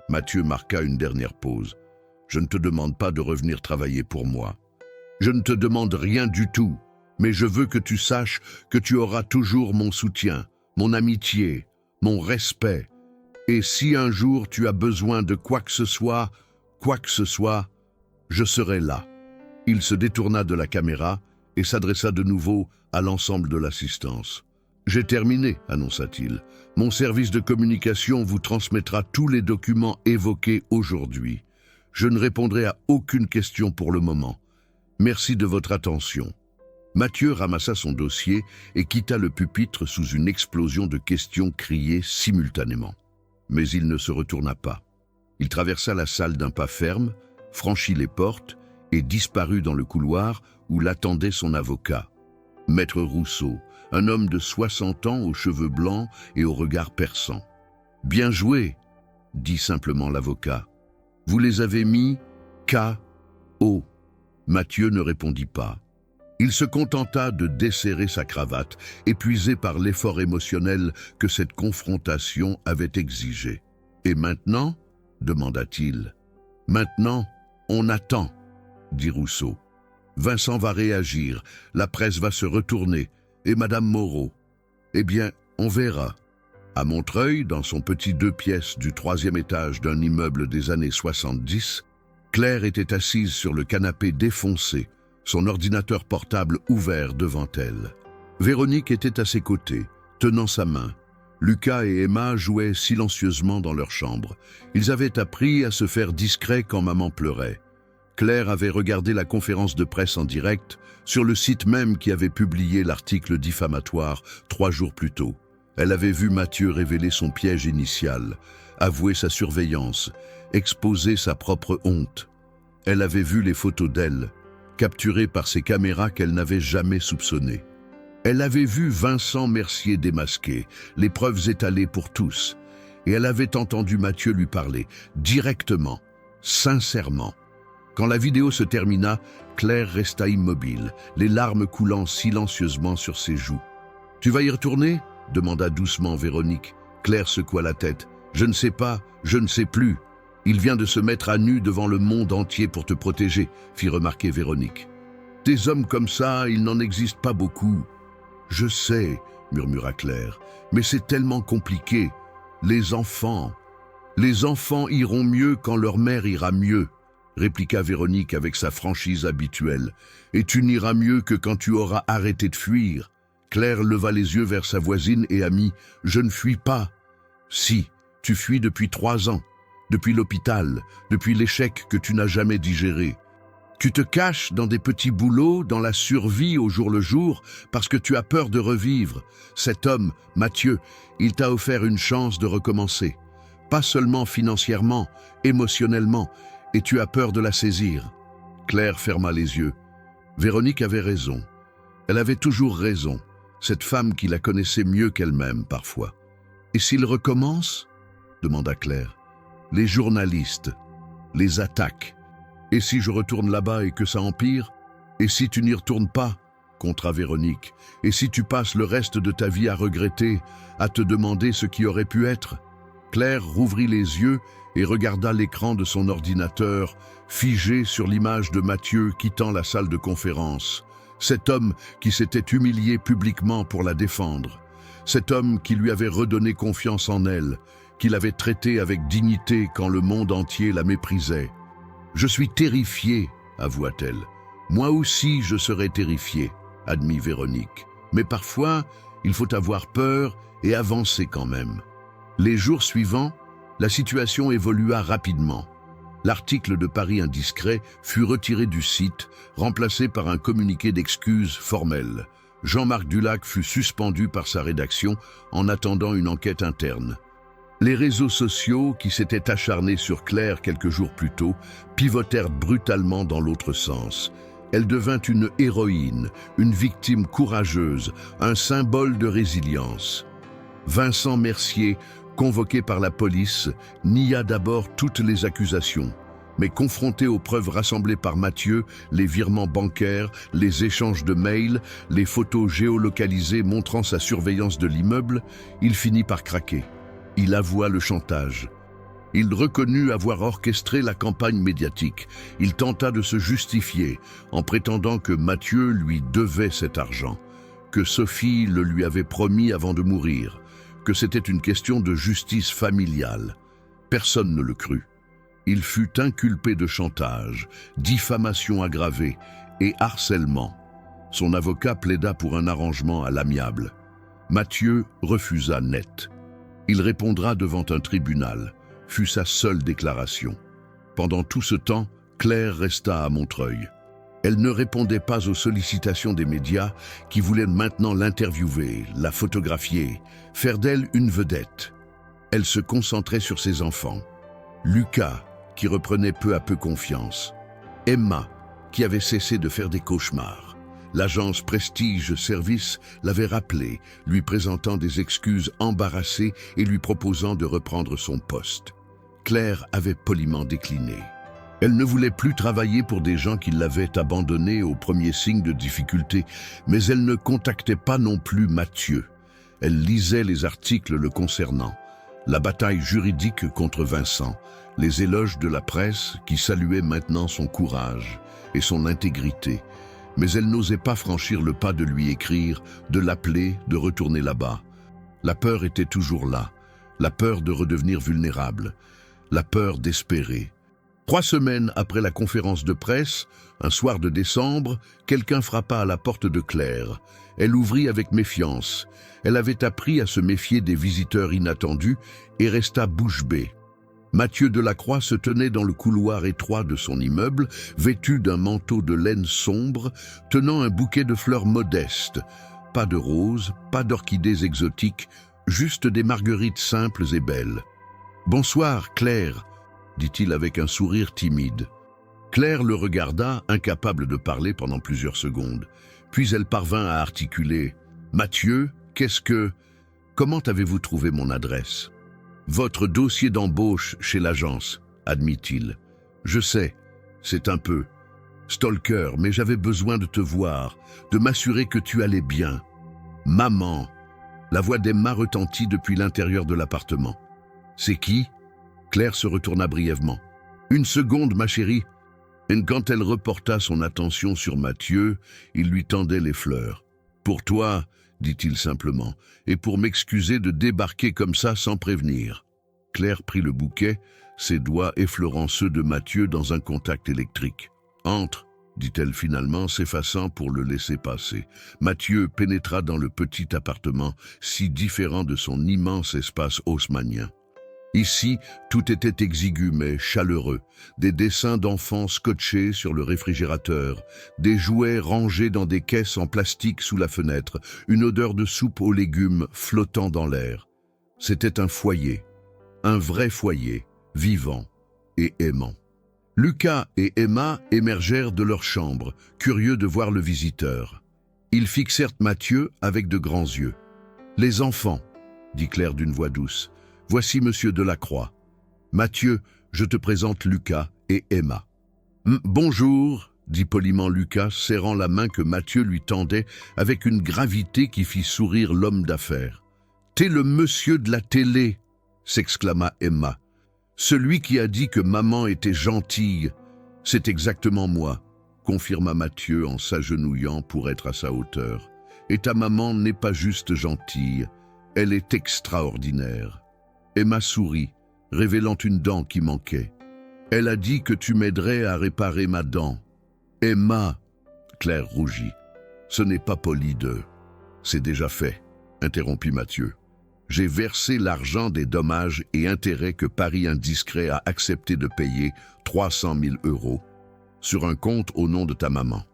Mathieu marqua une dernière pause. « Je ne te demande pas de revenir travailler pour moi. Je ne te demande rien du tout, mais je veux que tu saches que tu auras toujours mon soutien, mon amitié, mon respect. Et si un jour tu as besoin de quoi que ce soit, je serai là. » Il se détourna de la caméra et s'adressa de nouveau à l'ensemble de l'assistance. « J'ai terminé, annonça-t-il. Mon service de communication vous transmettra tous les documents évoqués aujourd'hui. Je ne répondrai à aucune question pour le moment. Merci de votre attention. » Mathieu ramassa son dossier et quitta le pupitre sous une explosion de questions criées simultanément. Mais il ne se retourna pas. Il traversa la salle d'un pas ferme, franchit les portes et disparut dans le couloir où l'attendait son avocat. Maître Rousseau, un homme de 60 ans aux cheveux blancs et au regard perçant. « Bien joué, » dit simplement l'avocat. « Vous les avez mis K.O. » Mathieu ne répondit pas. Il se contenta de desserrer sa cravate, épuisé par l'effort émotionnel que cette confrontation avait exigé. « Et maintenant ?» demanda-t-il. « Maintenant, on attend, » dit Rousseau. « Vincent va réagir, la presse va se retourner, et Madame Moreau. Eh bien, on verra. » À Montreuil, dans son petit 2 pièces du 3e étage d'un immeuble des années 70, Claire était assise sur le canapé défoncé, son ordinateur portable ouvert devant elle. Véronique était à ses côtés, tenant sa main. Lucas et Emma jouaient silencieusement dans leur chambre. Ils avaient appris à se faire discrets quand maman pleurait. Claire avait regardé la conférence de presse en direct sur le site même qui avait publié l'article diffamatoire 3 jours plus tôt. Elle avait vu Mathieu révéler son piège initial, avouer sa surveillance, exposer sa propre honte. Elle avait vu les photos d'elle, capturées par ces caméras qu'elle n'avait jamais soupçonnées. Elle avait vu Vincent Mercier démasqué, les preuves étalées pour tous, et elle avait entendu Mathieu lui parler, directement, sincèrement. Quand la vidéo se termina, Claire resta immobile, les larmes coulant silencieusement sur ses joues. « Tu vas y retourner ?» demanda doucement Véronique. Claire secoua la tête. « Je ne sais pas, je ne sais plus. Il vient de se mettre à nu devant le monde entier pour te protéger, » fit remarquer Véronique. « Des hommes comme ça, il n'en existe pas beaucoup. »« Je sais, » murmura Claire, « mais c'est tellement compliqué. Les enfants iront mieux quand leur mère ira mieux, » répliqua Véronique avec sa franchise habituelle. « Et tu n'iras mieux que quand tu auras arrêté de fuir. » Claire leva les yeux vers sa voisine et amie. « Je ne fuis pas. »« Si, tu fuis depuis 3 ans, depuis l'hôpital, depuis l'échec que tu n'as jamais digéré. Tu te caches dans des petits boulots, dans la survie au jour le jour, parce que tu as peur de revivre. Cet homme, Mathieu, il t'a offert une chance de recommencer. Pas seulement financièrement, émotionnellement, et tu as peur de la saisir. » Claire ferma les yeux. Véronique avait raison. Elle avait toujours raison, cette femme qui la connaissait mieux qu'elle-même parfois. « Et s'il recommence ?» demanda Claire. « Les journalistes, les attaques. Et si je retourne là-bas et que ça empire? Et si tu n'y retournes pas ?» contra Véronique. « Et si tu passes le reste de ta vie à regretter, à te demander ce qui aurait pu être ?» Claire rouvrit les yeux et regarda l'écran de son ordinateur, figé sur l'image de Mathieu quittant la salle de conférence. Cet homme qui s'était humilié publiquement pour la défendre. Cet homme qui lui avait redonné confiance en elle, qui l'avait traitée avec dignité quand le monde entier la méprisait. « Je suis terrifiée, » avoua-t-elle. « Moi aussi je serais terrifiée, » admit Véronique. « Mais parfois, il faut avoir peur et avancer quand même. » Les jours suivants, la situation évolua rapidement. L'article de Paris Indiscret fut retiré du site, remplacé par un communiqué d'excuses formel. Jean-Marc Dulac fut suspendu par sa rédaction en attendant une enquête interne. Les réseaux sociaux, qui s'étaient acharnés sur Claire quelques jours plus tôt, pivotèrent brutalement dans l'autre sens. Elle devint une héroïne, une victime courageuse, un symbole de résilience. Vincent Mercier, convoqué par la police, nia d'abord toutes les accusations. Mais confronté aux preuves rassemblées par Mathieu, les virements bancaires, les échanges de mails, les photos géolocalisées montrant sa surveillance de l'immeuble, il finit par craquer. Il avoua le chantage. Il reconnut avoir orchestré la campagne médiatique. Il tenta de se justifier en prétendant que Mathieu lui devait cet argent, que Sophie le lui avait promis avant de mourir, que c'était une question de justice familiale. Personne ne le crut. Il fut inculpé de chantage, diffamation aggravée et harcèlement. Son avocat plaida pour un arrangement à l'amiable. Mathieu refusa net. Il répondra devant un tribunal, fut sa seule déclaration. Pendant tout ce temps, Claire resta à Montreuil. Elle ne répondait pas aux sollicitations des médias qui voulaient maintenant l'interviewer, la photographier, faire d'elle une vedette. Elle se concentrait sur ses enfants. Lucas, qui reprenait peu à peu confiance. Emma, qui avait cessé de faire des cauchemars. L'agence Prestige Service l'avait rappelé, lui présentant des excuses embarrassées et lui proposant de reprendre son poste. Claire avait poliment décliné. Elle ne voulait plus travailler pour des gens qui l'avaient abandonnée au premier signe de difficulté, mais elle ne contactait pas non plus Mathieu. Elle lisait les articles le concernant. La bataille juridique contre Vincent, les éloges de la presse qui saluaient maintenant son courage et son intégrité. Mais elle n'osait pas franchir le pas de lui écrire, de l'appeler, de retourner là-bas. La peur était toujours là, la peur de redevenir vulnérable, la peur d'espérer. 3 semaines après la conférence de presse, un soir de décembre, quelqu'un frappa à la porte de Claire. Elle ouvrit avec méfiance. Elle avait appris à se méfier des visiteurs inattendus et resta bouche bée. Mathieu Delacroix se tenait dans le couloir étroit de son immeuble, vêtu d'un manteau de laine sombre, tenant un bouquet de fleurs modestes. Pas de roses, pas d'orchidées exotiques, juste des marguerites simples et belles. « Bonsoir, Claire », dit-il avec un sourire timide. Claire le regarda, incapable de parler pendant plusieurs secondes. Puis elle parvint à articuler « Mathieu, qu'est-ce que... Comment avez-vous trouvé mon adresse ?»« Votre dossier d'embauche chez l'agence, » admit-il. « Je sais, c'est un peu stalker, mais j'avais besoin de te voir, de m'assurer que tu allais bien. Maman !» La voix d'Emma retentit depuis l'intérieur de l'appartement. « C'est qui ?» Claire se retourna brièvement. « Une seconde, ma chérie. » Et quand elle reporta son attention sur Mathieu, il lui tendait les fleurs. « Pour toi, » dit-il simplement, « et pour m'excuser de débarquer comme ça sans prévenir. » Claire prit le bouquet, ses doigts effleurant ceux de Mathieu dans un contact électrique. « Entre » dit-elle finalement, s'effaçant pour le laisser passer. Mathieu pénétra dans le petit appartement, si différent de son immense espace haussmannien. Ici, tout était exigu mais chaleureux. Des dessins d'enfants scotchés sur le réfrigérateur, des jouets rangés dans des caisses en plastique sous la fenêtre, une odeur de soupe aux légumes flottant dans l'air. C'était un foyer, un vrai foyer, vivant et aimant. Lucas et Emma émergèrent de leur chambre, curieux de voir le visiteur. Ils fixèrent Mathieu avec de grands yeux. « Les enfants, » dit Claire d'une voix douce. « Voici Monsieur Delacroix. Mathieu, je te présente Lucas et Emma. »« Bonjour, » dit poliment Lucas, serrant la main que Mathieu lui tendait avec une gravité qui fit sourire l'homme d'affaires. « T'es le monsieur de la télé » s'exclama Emma. « Celui qui a dit que maman était gentille. C'est exactement moi, » confirma Mathieu en s'agenouillant pour être à sa hauteur. « Et ta maman n'est pas juste gentille, elle est extraordinaire. » Emma sourit, révélant une dent qui manquait. « Elle a dit que tu m'aiderais à réparer ma dent. »« Emma !» Claire rougit. « Ce n'est pas poli de... »« C'est déjà fait, » interrompit Mathieu. J'ai versé l'argent des dommages et intérêts que Paris Indiscret a accepté de payer, 300 000 €, sur un compte au nom de ta maman.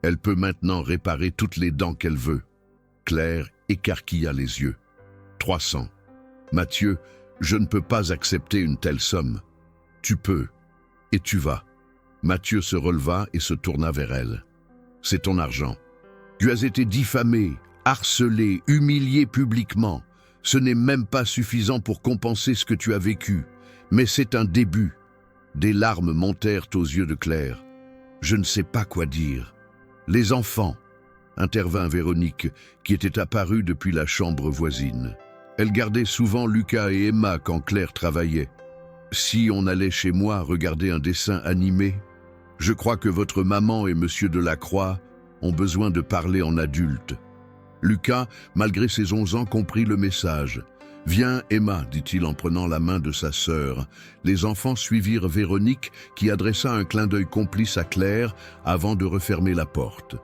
Elle peut maintenant réparer toutes les dents qu'elle veut. Claire écarquilla les yeux. 300. Mathieu, je ne peux pas accepter une telle somme. Tu peux, et tu vas. Mathieu se releva et se tourna vers elle. C'est ton argent. Tu as été diffamé, harcelé, humilié publiquement. Ce n'est même pas suffisant pour compenser ce que tu as vécu, mais c'est un début. Des larmes montèrent aux yeux de Claire. Je ne sais pas quoi dire. Les enfants, intervint Véronique, qui était apparue depuis la chambre voisine. Elle gardait souvent Lucas et Emma quand Claire travaillait. Si on allait chez moi regarder un dessin animé, je crois que votre maman et monsieur Delacroix ont besoin de parler en adulte. Lucas, malgré ses 11 ans, comprit le message. « Viens, Emma », dit-il en prenant la main de sa sœur. Les enfants suivirent Véronique, qui adressa un clin d'œil complice à Claire avant de refermer la porte.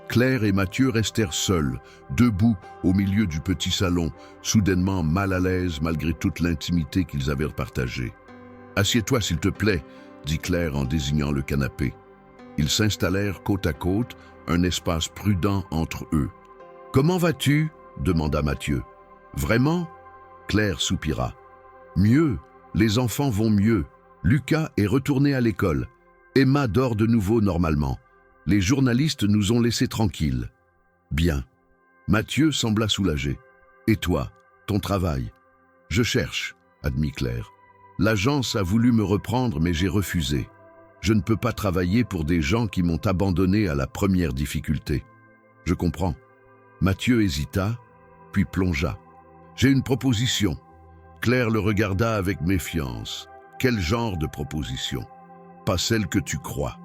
Claire et Mathieu restèrent seuls, debout au milieu du petit salon, soudainement mal à l'aise malgré toute l'intimité qu'ils avaient partagée. « Assieds-toi, s'il te plaît », dit Claire en désignant le canapé. Ils s'installèrent côte à côte, un espace prudent entre eux. « Comment vas-tu » demanda Mathieu. « Vraiment ?» Claire soupira. « Mieux, les enfants vont mieux. Lucas est retourné à l'école. Emma dort de nouveau normalement. Les journalistes nous ont laissés tranquilles. »« Bien. » Mathieu sembla soulagé. « Et toi, ton travail ?»« Je cherche, » admit Claire. « L'agence a voulu me reprendre, mais j'ai refusé. Je ne peux pas travailler pour des gens qui m'ont abandonné à la première difficulté. »« Je comprends. » Mathieu hésita, puis plongea. « J'ai une proposition. » Claire le regarda avec méfiance. « Quel genre de proposition ? Pas celle que tu crois. »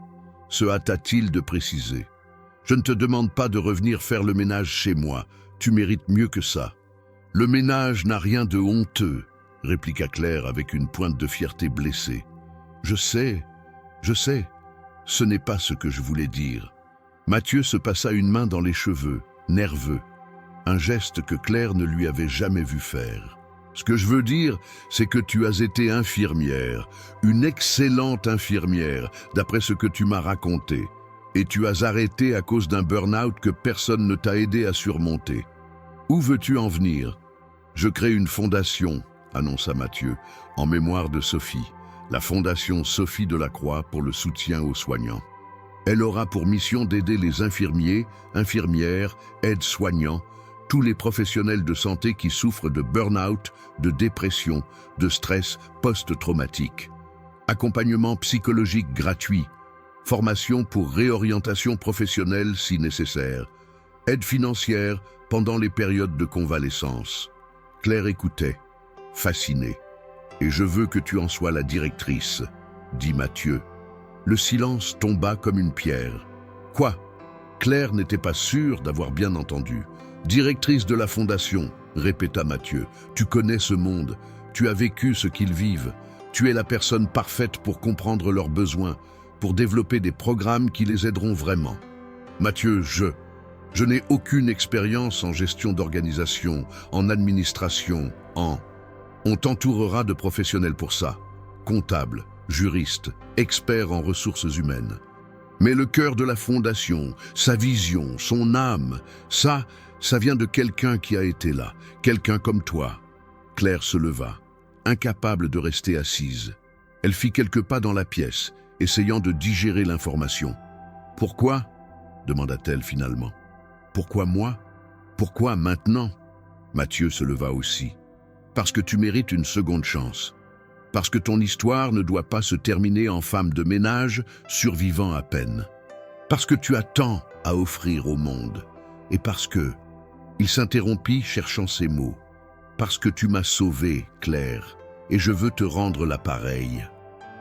Se hâta-t-il de préciser. « Je ne te demande pas de revenir faire le ménage chez moi. Tu mérites mieux que ça. »« Le ménage n'a rien de honteux, » répliqua Claire avec une pointe de fierté blessée. « Je sais, ce n'est pas ce que je voulais dire. » Mathieu se passa une main dans les cheveux, nerveux, un geste que Claire ne lui avait jamais vu faire. « Ce que je veux dire, c'est que tu as été infirmière, une excellente infirmière, d'après ce que tu m'as raconté, et tu as arrêté à cause d'un burn-out que personne ne t'a aidé à surmonter. Où veux-tu en venir ? » « Je crée une fondation, » annonça Mathieu, en mémoire de Sophie, la fondation Sophie Delacroix pour le soutien aux soignants. Elle aura pour mission d'aider les infirmiers, infirmières, aides-soignants, tous les professionnels de santé qui souffrent de burn-out, de dépression, de stress post-traumatique. Accompagnement psychologique gratuit, formation pour réorientation professionnelle si nécessaire, aide financière pendant les périodes de convalescence. Claire écoutait, fascinée. « Et je veux que tu en sois la directrice, » dit Mathieu. Le silence tomba comme une pierre. « Quoi ?» Claire n'était pas sûre d'avoir bien entendu. « Directrice de la fondation, » répéta Mathieu. « Tu connais ce monde, tu as vécu ce qu'ils vivent. Tu es la personne parfaite pour comprendre leurs besoins, pour développer des programmes qui les aideront vraiment. » Mathieu, je n'ai aucune expérience en gestion d'organisation, en administration, On t'entourera de professionnels pour ça. Comptables, juristes, experts en ressources humaines. Mais le cœur de la fondation, sa vision, son âme, ça vient de quelqu'un qui a été là, quelqu'un comme toi. Claire se leva, incapable de rester assise. Elle fit quelques pas dans la pièce, essayant de digérer l'information. « Pourquoi ?» demanda-t-elle finalement. « Pourquoi moi ? Pourquoi maintenant ?» Mathieu se leva aussi. « Parce que tu mérites une seconde chance. Parce que ton histoire ne doit pas se terminer en femme de ménage, survivant à peine. Parce que tu as tant à offrir au monde. Et parce que... » Il s'interrompit, cherchant ses mots. « Parce que tu m'as sauvée, Claire, et je veux te rendre l'appareil. »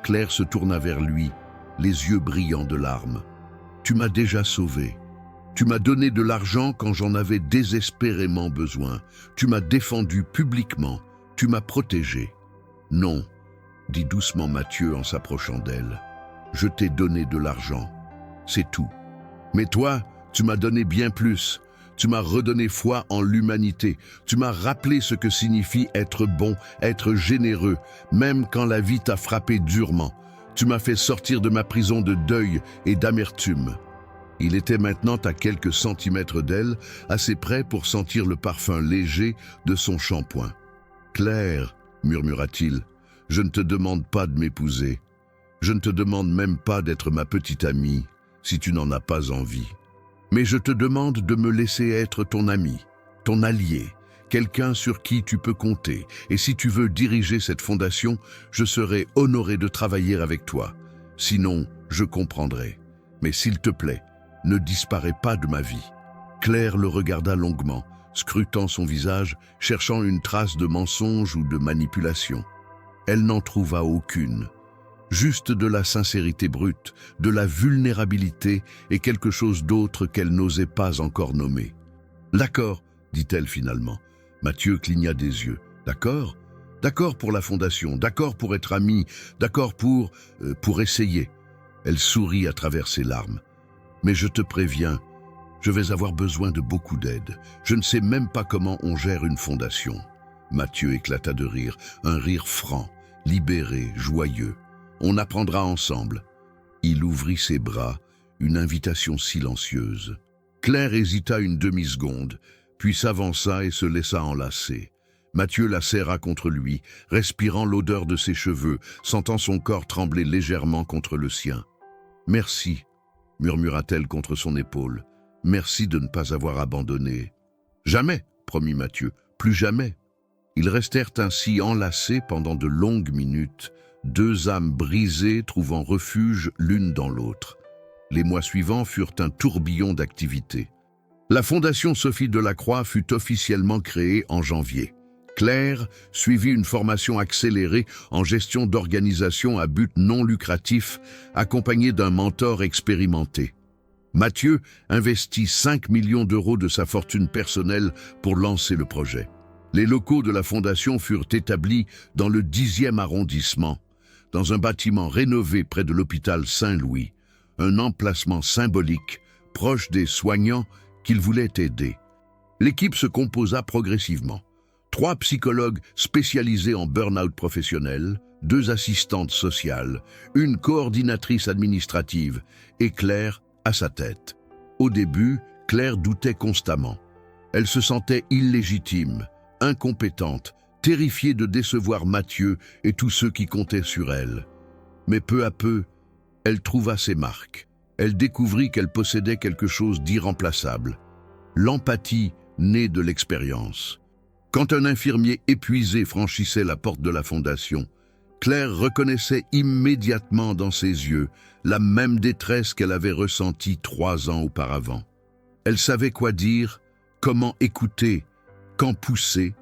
Claire se tourna vers lui, les yeux brillants de larmes. « Tu m'as déjà sauvée. Tu m'as donné de l'argent quand j'en avais désespérément besoin. Tu m'as défendu publiquement. Tu m'as protégée. »« Non, » dit doucement Mathieu en s'approchant d'elle. « Je t'ai donné de l'argent. C'est tout. Mais toi, tu m'as donné bien plus. Tu m'as redonné foi en l'humanité. Tu m'as rappelé ce que signifie être bon, être généreux, même quand la vie t'a frappé durement. Tu m'as fait sortir de ma prison de deuil et d'amertume. Il était maintenant à quelques centimètres d'elle, assez près pour sentir le parfum léger de son shampoing. « Claire, murmura-t-il, je ne te demande pas de m'épouser. Je ne te demande même pas d'être ma petite amie, si tu n'en as pas envie. Mais je te demande de me laisser être ton ami, ton allié, quelqu'un sur qui tu peux compter. Et si tu veux diriger cette fondation, je serai honoré de travailler avec toi. Sinon, je comprendrai. Mais s'il te plaît, ne disparais pas de ma vie. » Claire le regarda longuement, scrutant son visage, cherchant une trace de mensonge ou de manipulation. Elle n'en trouva aucune. Juste de la sincérité brute, de la vulnérabilité et quelque chose d'autre qu'elle n'osait pas encore nommer. « D'accord, dit-elle finalement. Mathieu cligna des yeux. « D'accord ? D'accord pour la fondation, d'accord pour être amie, d'accord pour essayer. » Elle sourit à travers ses larmes. « Mais je te préviens, je vais avoir besoin de beaucoup d'aide. Je ne sais même pas comment on gère une fondation. » Mathieu éclata de rire, un rire franc, libéré, joyeux. « On apprendra ensemble. » Il ouvrit ses bras, une invitation silencieuse. Claire hésita une demi-seconde, puis s'avança et se laissa enlacer. Mathieu la serra contre lui, respirant l'odeur de ses cheveux, sentant son corps trembler légèrement contre le sien. « Merci, » murmura-t-elle contre son épaule. « Merci de ne pas avoir abandonné. »« Jamais, » promit Mathieu, « plus jamais. » Ils restèrent ainsi enlacés pendant de longues minutes, deux âmes brisées trouvant refuge l'une dans l'autre. Les mois suivants furent un tourbillon d'activités. La Fondation Sophie Delacroix fut officiellement créée en janvier. Claire suivit une formation accélérée en gestion d'organisation à but non lucratif, accompagnée d'un mentor expérimenté. Mathieu investit 5 millions d'euros de sa fortune personnelle pour lancer le projet. Les locaux de la Fondation furent établis dans le 10e arrondissement, dans un bâtiment rénové près de l'hôpital Saint-Louis, un emplacement symbolique, proche des soignants qu'il voulait aider. L'équipe se composa progressivement. 3 psychologues spécialisés en burn-out professionnel, 2 assistantes sociales, une coordinatrice administrative et Claire à sa tête. Au début, Claire doutait constamment. Elle se sentait illégitime, incompétente, terrifiée de décevoir Mathieu et tous ceux qui comptaient sur elle. Mais peu à peu, elle trouva ses marques. Elle découvrit qu'elle possédait quelque chose d'irremplaçable. L'empathie née de l'expérience. Quand un infirmier épuisé franchissait la porte de la Fondation, Claire reconnaissait immédiatement dans ses yeux la même détresse qu'elle avait ressentie 3 ans auparavant. Elle savait quoi dire, comment écouter, quand pousser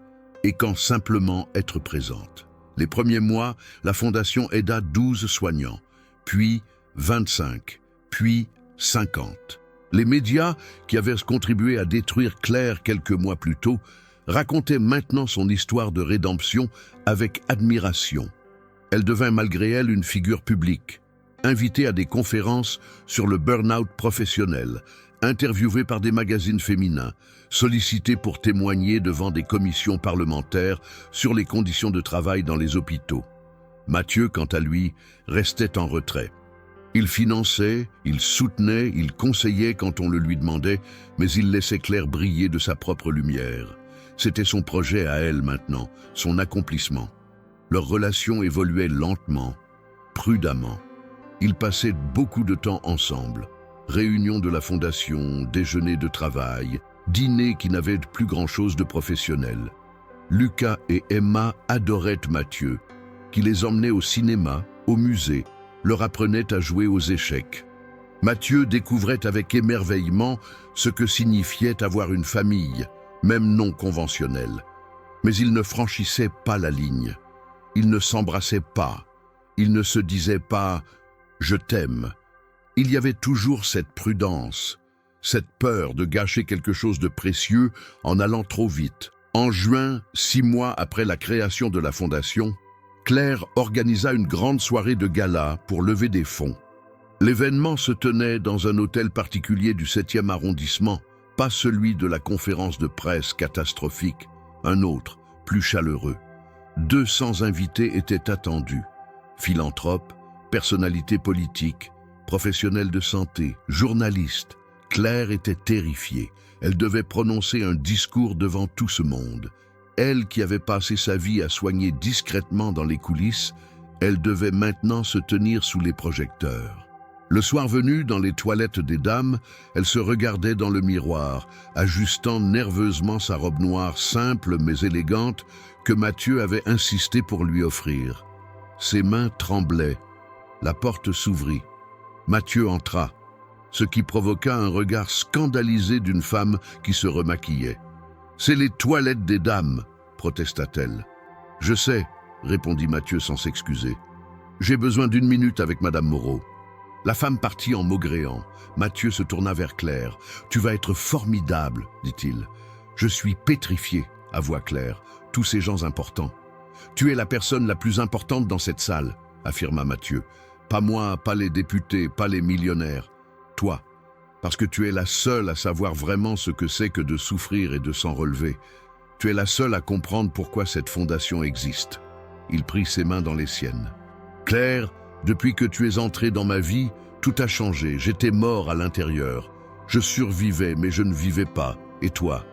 et quand simplement être présente. Les premiers mois, la Fondation aida 12 soignants, puis 25, puis 50. Les médias, qui avaient contribué à détruire Claire quelques mois plus tôt, racontaient maintenant son histoire de rédemption avec admiration. Elle devint malgré elle une figure publique, invitée à des conférences sur le burn-out professionnel, interviewée par des magazines féminins, sollicitée pour témoigner devant des commissions parlementaires sur les conditions de travail dans les hôpitaux. Mathieu, quant à lui, restait en retrait. Il finançait, il soutenait, il conseillait quand on le lui demandait, mais il laissait Claire briller de sa propre lumière. C'était son projet à elle maintenant, son accomplissement. Leur relation évoluait lentement, prudemment. Ils passaient beaucoup de temps ensemble. Réunions de la Fondation, déjeuners de travail, dîners qui n'avaient plus grand-chose de professionnel. Lucas et Emma adoraient Mathieu, qui les emmenait au cinéma, au musée, leur apprenait à jouer aux échecs. Mathieu découvrait avec émerveillement ce que signifiait avoir une famille, même non conventionnelle. Mais ils ne franchissaient pas la ligne. Ils ne s'embrassaient pas. Ils ne se disaient pas « je t'aime ». Il y avait toujours cette prudence, cette peur de gâcher quelque chose de précieux en allant trop vite. En juin, 6 mois après la création de la Fondation, Claire organisa une grande soirée de gala pour lever des fonds. L'événement se tenait dans un hôtel particulier du 7e arrondissement, Pas celui de la conférence de presse catastrophique, un autre, plus chaleureux. 200 invités étaient attendus. Philanthropes, personnalités politiques, professionnels de santé, journalistes. Claire était terrifiée. Elle devait prononcer un discours devant tout ce monde. Elle qui avait passé sa vie à soigner discrètement dans les coulisses, elle devait maintenant se tenir sous les projecteurs. Le soir venu, dans les toilettes des dames, elle se regardait dans le miroir, ajustant nerveusement sa robe noire simple mais élégante que Mathieu avait insisté pour lui offrir. Ses mains tremblaient. La porte s'ouvrit. Mathieu entra, ce qui provoqua un regard scandalisé d'une femme qui se remaquillait. « C'est les toilettes des dames !» protesta-t-elle. « Je sais », répondit Mathieu sans s'excuser. « J'ai besoin d'une minute avec Madame Moreau. » La femme partit en maugréant. Mathieu se tourna vers Claire. « Tu vas être formidable, dit-il. »« Je suis pétrifié, » avoua Claire. « Tous ces gens importants. »« Tu es la personne la plus importante dans cette salle, » affirma Mathieu. « Pas moi, pas les députés, pas les millionnaires. Toi, parce que tu es la seule à savoir vraiment ce que c'est que de souffrir et de s'en relever. Tu es la seule à comprendre pourquoi cette fondation existe. » Il prit ses mains dans les siennes. « Claire, depuis que tu es entrée dans ma vie, tout a changé. J'étais mort à l'intérieur. Je survivais, mais je ne vivais pas. Et toi?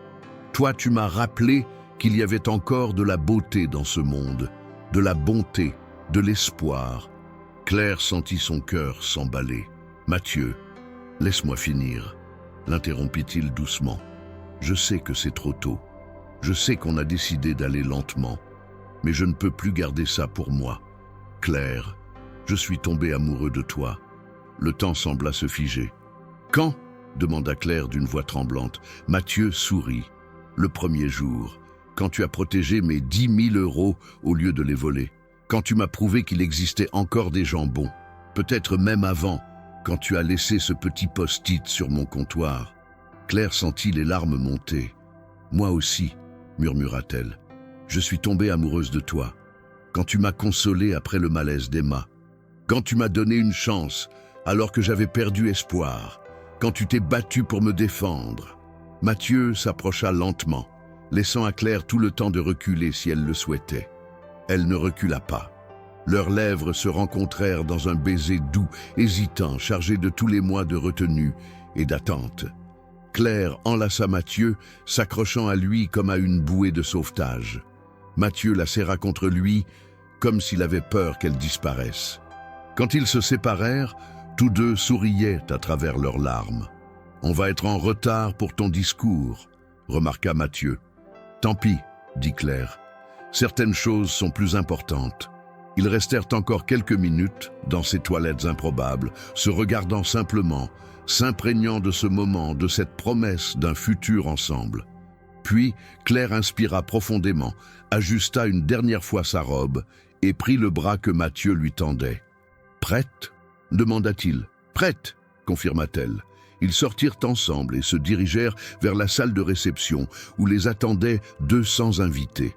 Toi, tu m'as rappelé qu'il y avait encore de la beauté dans ce monde, de la bonté, de l'espoir. » Claire sentit son cœur s'emballer. « Mathieu, laisse-moi finir, » l'interrompit-il doucement. « Je sais que c'est trop tôt. Je sais qu'on a décidé d'aller lentement. Mais je ne peux plus garder ça pour moi. Claire, je suis tombé amoureux de toi. » Le temps sembla se figer. « Quand ?» demanda Claire d'une voix tremblante. Mathieu sourit. « Le premier jour, quand tu as protégé mes 10 000 euros au lieu de les voler. Quand tu m'as prouvé qu'il existait encore des gens bons. Peut-être même avant, quand tu as laissé ce petit post-it sur mon comptoir. » Claire sentit les larmes monter. « Moi aussi, » murmura-t-elle. « Je suis tombée amoureuse de toi. Quand tu m'as consolée après le malaise d'Emma. Quand tu m'as donné une chance, alors que j'avais perdu espoir. Quand tu t'es battue pour me défendre. » Mathieu s'approcha lentement, laissant à Claire tout le temps de reculer si elle le souhaitait. Elle ne recula pas. Leurs lèvres se rencontrèrent dans un baiser doux, hésitant, chargé de tous les mois de retenue et d'attente. Claire enlaça Mathieu, s'accrochant à lui comme à une bouée de sauvetage. Mathieu la serra contre lui, comme s'il avait peur qu'elle disparaisse. Quand ils se séparèrent, tous deux souriaient à travers leurs larmes. « On va être en retard pour ton discours », remarqua Mathieu. « Tant pis, » dit Claire. « Certaines choses sont plus importantes. » Ils restèrent encore quelques minutes dans ces toilettes improbables, se regardant simplement, s'imprégnant de ce moment, de cette promesse d'un futur ensemble. Puis, Claire inspira profondément, ajusta une dernière fois sa robe et prit le bras que Mathieu lui tendait. « Prête ?» demanda-t-il. « Prête !» confirma-t-elle. Ils sortirent ensemble et se dirigèrent vers la salle de réception où les attendaient 200 invités.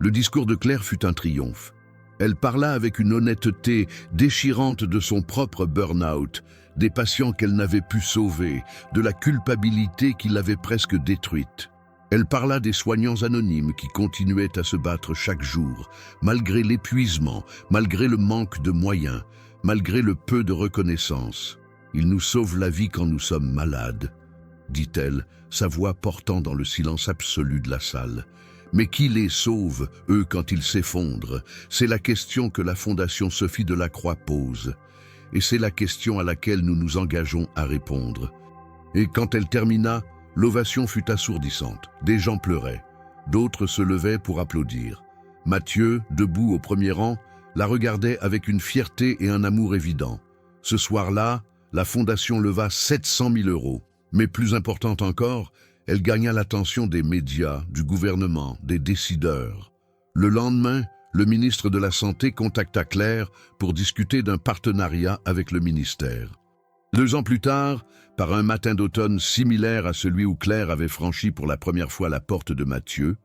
Le discours de Claire fut un triomphe. Elle parla avec une honnêteté déchirante de son propre burn-out, des patients qu'elle n'avait pu sauver, de la culpabilité qui l'avait presque détruite. Elle parla des soignants anonymes qui continuaient à se battre chaque jour, malgré l'épuisement, malgré le manque de moyens, malgré le peu de reconnaissance. « Ils nous sauvent la vie quand nous sommes malades », dit-elle, sa voix portant dans le silence absolu de la salle. Mais qui les sauve, eux, quand ils s'effondrent? C'est la question que la Fondation Sophie Delacroix pose. Et c'est la question à laquelle nous nous engageons à répondre. Et quand elle termina, l'ovation fut assourdissante. Des gens pleuraient. D'autres se levaient pour applaudir. Mathieu, debout au premier rang, la regardait avec une fierté et un amour évident. Ce soir-là, la Fondation leva 700 000 euros. Mais plus important encore, elle gagna l'attention des médias, du gouvernement, des décideurs. Le lendemain, le ministre de la Santé contacta Claire pour discuter d'un partenariat avec le ministère. 2 ans plus tard, par un matin d'automne similaire à celui où Claire avait franchi pour la première fois la porte de Mathieu,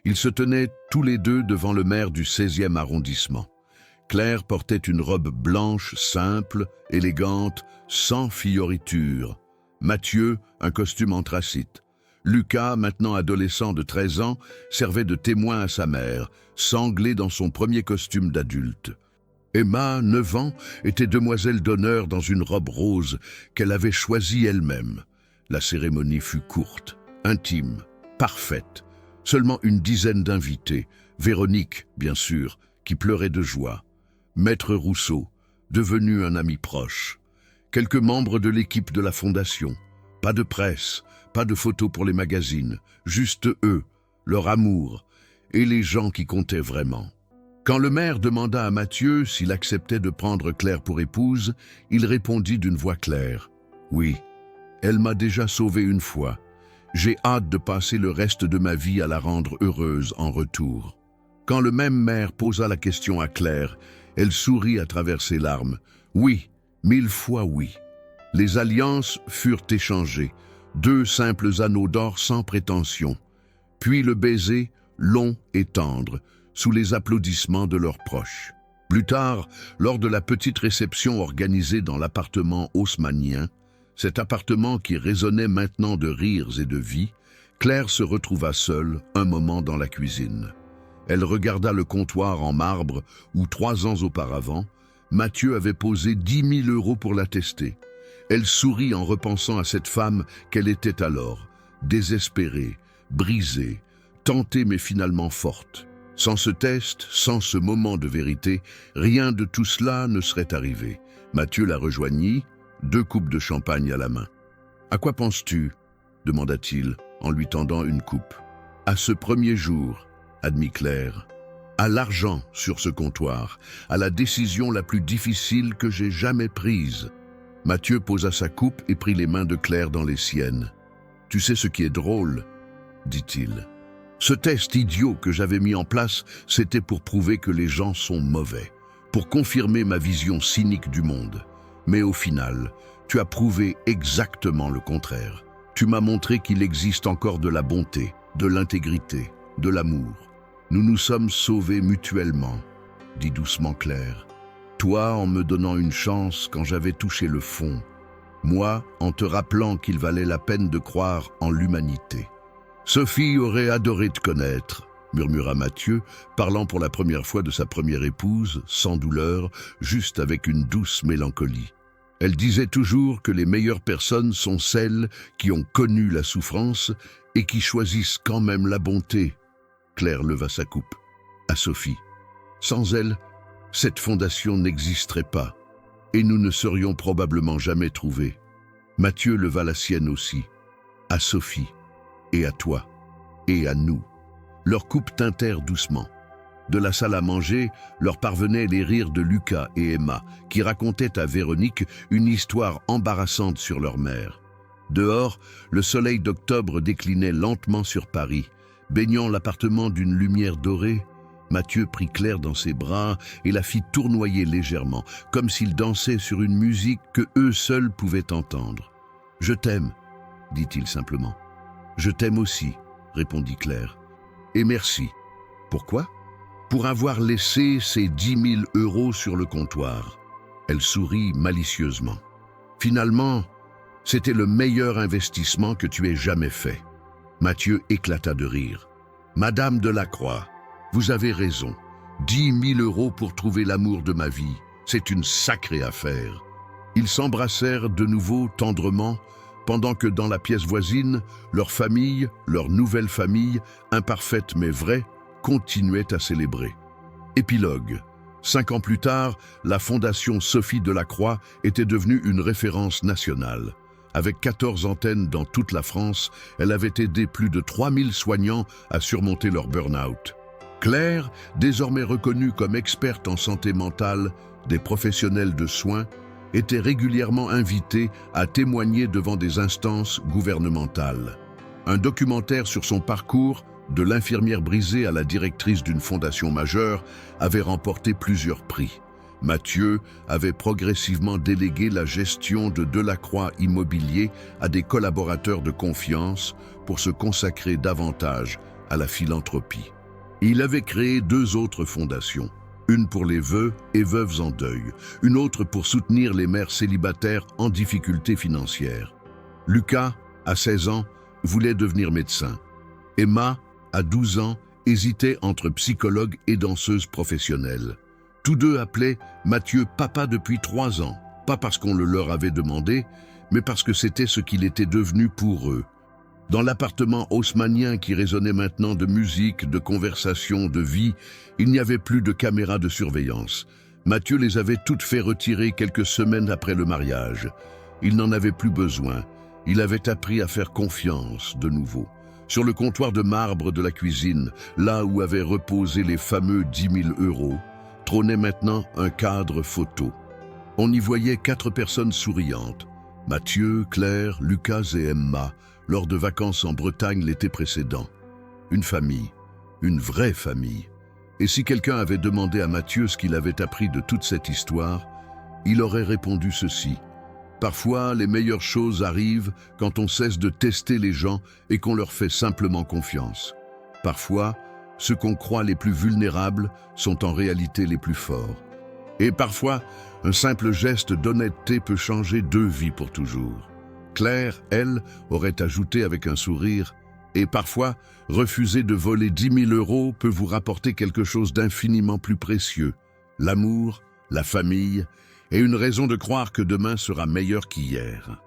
ils se tenaient tous les deux devant le maire du 16e arrondissement. Claire portait une robe blanche, simple, élégante, sans fioritures. Mathieu, un costume anthracite, Lucas, maintenant adolescent de 13 ans, servait de témoin à sa mère, sanglé dans son premier costume d'adulte. Emma, 9 ans, était demoiselle d'honneur dans une robe rose qu'elle avait choisie elle-même. La cérémonie fut courte, intime, parfaite. Seulement une dizaine d'invités. Véronique, bien sûr, qui pleurait de joie. Maître Rousseau, devenu un ami proche. Quelques membres de l'équipe de la fondation. Pas de presse, pas de photos pour les magazines. Juste eux, leur amour et les gens qui comptaient vraiment. Quand le maire demanda à Mathieu s'il acceptait de prendre Claire pour épouse, il répondit d'une voix claire. « Oui, elle m'a déjà sauvé une fois. J'ai hâte de passer le reste de ma vie à la rendre heureuse en retour. » Quand le même maire posa la question à Claire, elle sourit à travers ses larmes. « Oui, 1000 fois oui. » Les alliances furent échangées, 2 simples anneaux d'or sans prétention. Puis le baiser, long et tendre, sous les applaudissements de leurs proches. Plus tard, lors de la petite réception organisée dans l'appartement haussmannien, cet appartement qui résonnait maintenant de rires et de vie, Claire se retrouva seule un moment dans la cuisine. Elle regarda le comptoir en marbre où 3 ans auparavant, Mathieu avait posé 10 000 € pour l'attester. Elle sourit en repensant à cette femme qu'elle était alors, désespérée, brisée, tentée mais finalement forte. Sans ce test, sans ce moment de vérité, rien de tout cela ne serait arrivé. Mathieu la rejoignit, 2 coupes de champagne à la main. « À quoi penses-tu » demanda-t-il en lui tendant une coupe. « À ce premier jour » admit Claire. « À l'argent sur ce comptoir, à la décision la plus difficile que j'ai jamais prise. » Mathieu posa sa coupe et prit les mains de Claire dans les siennes. « Tu sais ce qui est drôle » dit-il. « Ce test idiot que j'avais mis en place, c'était pour prouver que les gens sont mauvais, pour confirmer ma vision cynique du monde. Mais au final, tu as prouvé exactement le contraire. Tu m'as montré qu'il existe encore de la bonté, de l'intégrité, de l'amour. Nous nous sommes sauvés mutuellement, dit doucement Claire. Toi en me donnant une chance quand j'avais touché le fond. Moi en te rappelant qu'il valait la peine de croire en l'humanité. Sophie aurait adoré te connaître, murmura Mathieu, parlant pour la première fois de sa première épouse, sans douleur, juste avec une douce mélancolie. Elle disait toujours que les meilleures personnes sont celles qui ont connu la souffrance et qui choisissent quand même la bonté. Claire leva sa coupe. À Sophie. Sans elle, cette fondation n'existerait pas, et nous ne serions probablement jamais trouvés. Mathieu leva la sienne aussi. À Sophie, et à toi, et à nous. Leurs coupes tintèrent doucement. De la salle à manger, leur parvenaient les rires de Lucas et Emma, qui racontaient à Véronique une histoire embarrassante sur leur mère. Dehors, le soleil d'octobre déclinait lentement sur Paris. Baignant l'appartement d'une lumière dorée, Mathieu prit Claire dans ses bras et la fit tournoyer légèrement, comme s'il dansait sur une musique que eux seuls pouvaient entendre. « Je t'aime, » dit-il simplement. « Je t'aime aussi, » répondit Claire. « Et merci. » Pourquoi ? Pour avoir laissé ces 10 000 € sur le comptoir. Elle sourit malicieusement. Finalement, c'était le meilleur investissement que tu aies jamais fait. Mathieu éclata de rire. Madame Delacroix, vous avez raison. 10 000 € pour trouver l'amour de ma vie, c'est une sacrée affaire. Ils s'embrassèrent de nouveau tendrement, pendant que dans la pièce voisine, leur famille, leur nouvelle famille, imparfaite mais vraie, continuait à célébrer. Épilogue. 5 ans plus tard, la Fondation Sophie Delacroix était devenue une référence nationale. Avec 14 antennes dans toute la France, elle avait aidé plus de 3000 soignants à surmonter leur burn-out. Claire, désormais reconnue comme experte en santé mentale, des professionnels de soins, était régulièrement invitée à témoigner devant des instances gouvernementales. Un documentaire sur son parcours, de l'infirmière brisée à la directrice d'une fondation majeure, avait remporté plusieurs prix. Mathieu avait progressivement délégué la gestion de Delacroix Immobilier à des collaborateurs de confiance pour se consacrer davantage à la philanthropie. Il avait créé 2 autres fondations, une pour les veuves et veuves en deuil, une autre pour soutenir les mères célibataires en difficulté financière. Lucas, à 16 ans, voulait devenir médecin. Emma, à 12 ans, hésitait entre psychologue et danseuse professionnelle. Tous deux appelaient Mathieu papa depuis 3 ans, pas parce qu'on le leur avait demandé, mais parce que c'était ce qu'il était devenu pour eux. Dans l'appartement haussmannien qui résonnait maintenant de musique, de conversation, de vie, il n'y avait plus de caméras de surveillance. Mathieu les avait toutes fait retirer quelques semaines après le mariage. Il n'en avait plus besoin. Il avait appris à faire confiance de nouveau. Sur le comptoir de marbre de la cuisine, là où avaient reposé les fameux 10 000 €, trônait maintenant un cadre photo. On y voyait 4 personnes souriantes. Mathieu, Claire, Lucas et Emma, lors de vacances en Bretagne l'été précédent. Une famille, une vraie famille. Et si quelqu'un avait demandé à Mathieu ce qu'il avait appris de toute cette histoire, il aurait répondu ceci. Parfois, les meilleures choses arrivent quand on cesse de tester les gens et qu'on leur fait simplement confiance. Parfois, ceux qu'on croit les plus vulnérables sont en réalité les plus forts. Et parfois, un simple geste d'honnêteté peut changer 2 vies pour toujours. Claire, elle, aurait ajouté avec un sourire « Et parfois, refuser de voler 10 000 € peut vous rapporter quelque chose d'infiniment plus précieux, l'amour, la famille et une raison de croire que demain sera meilleur qu'hier. »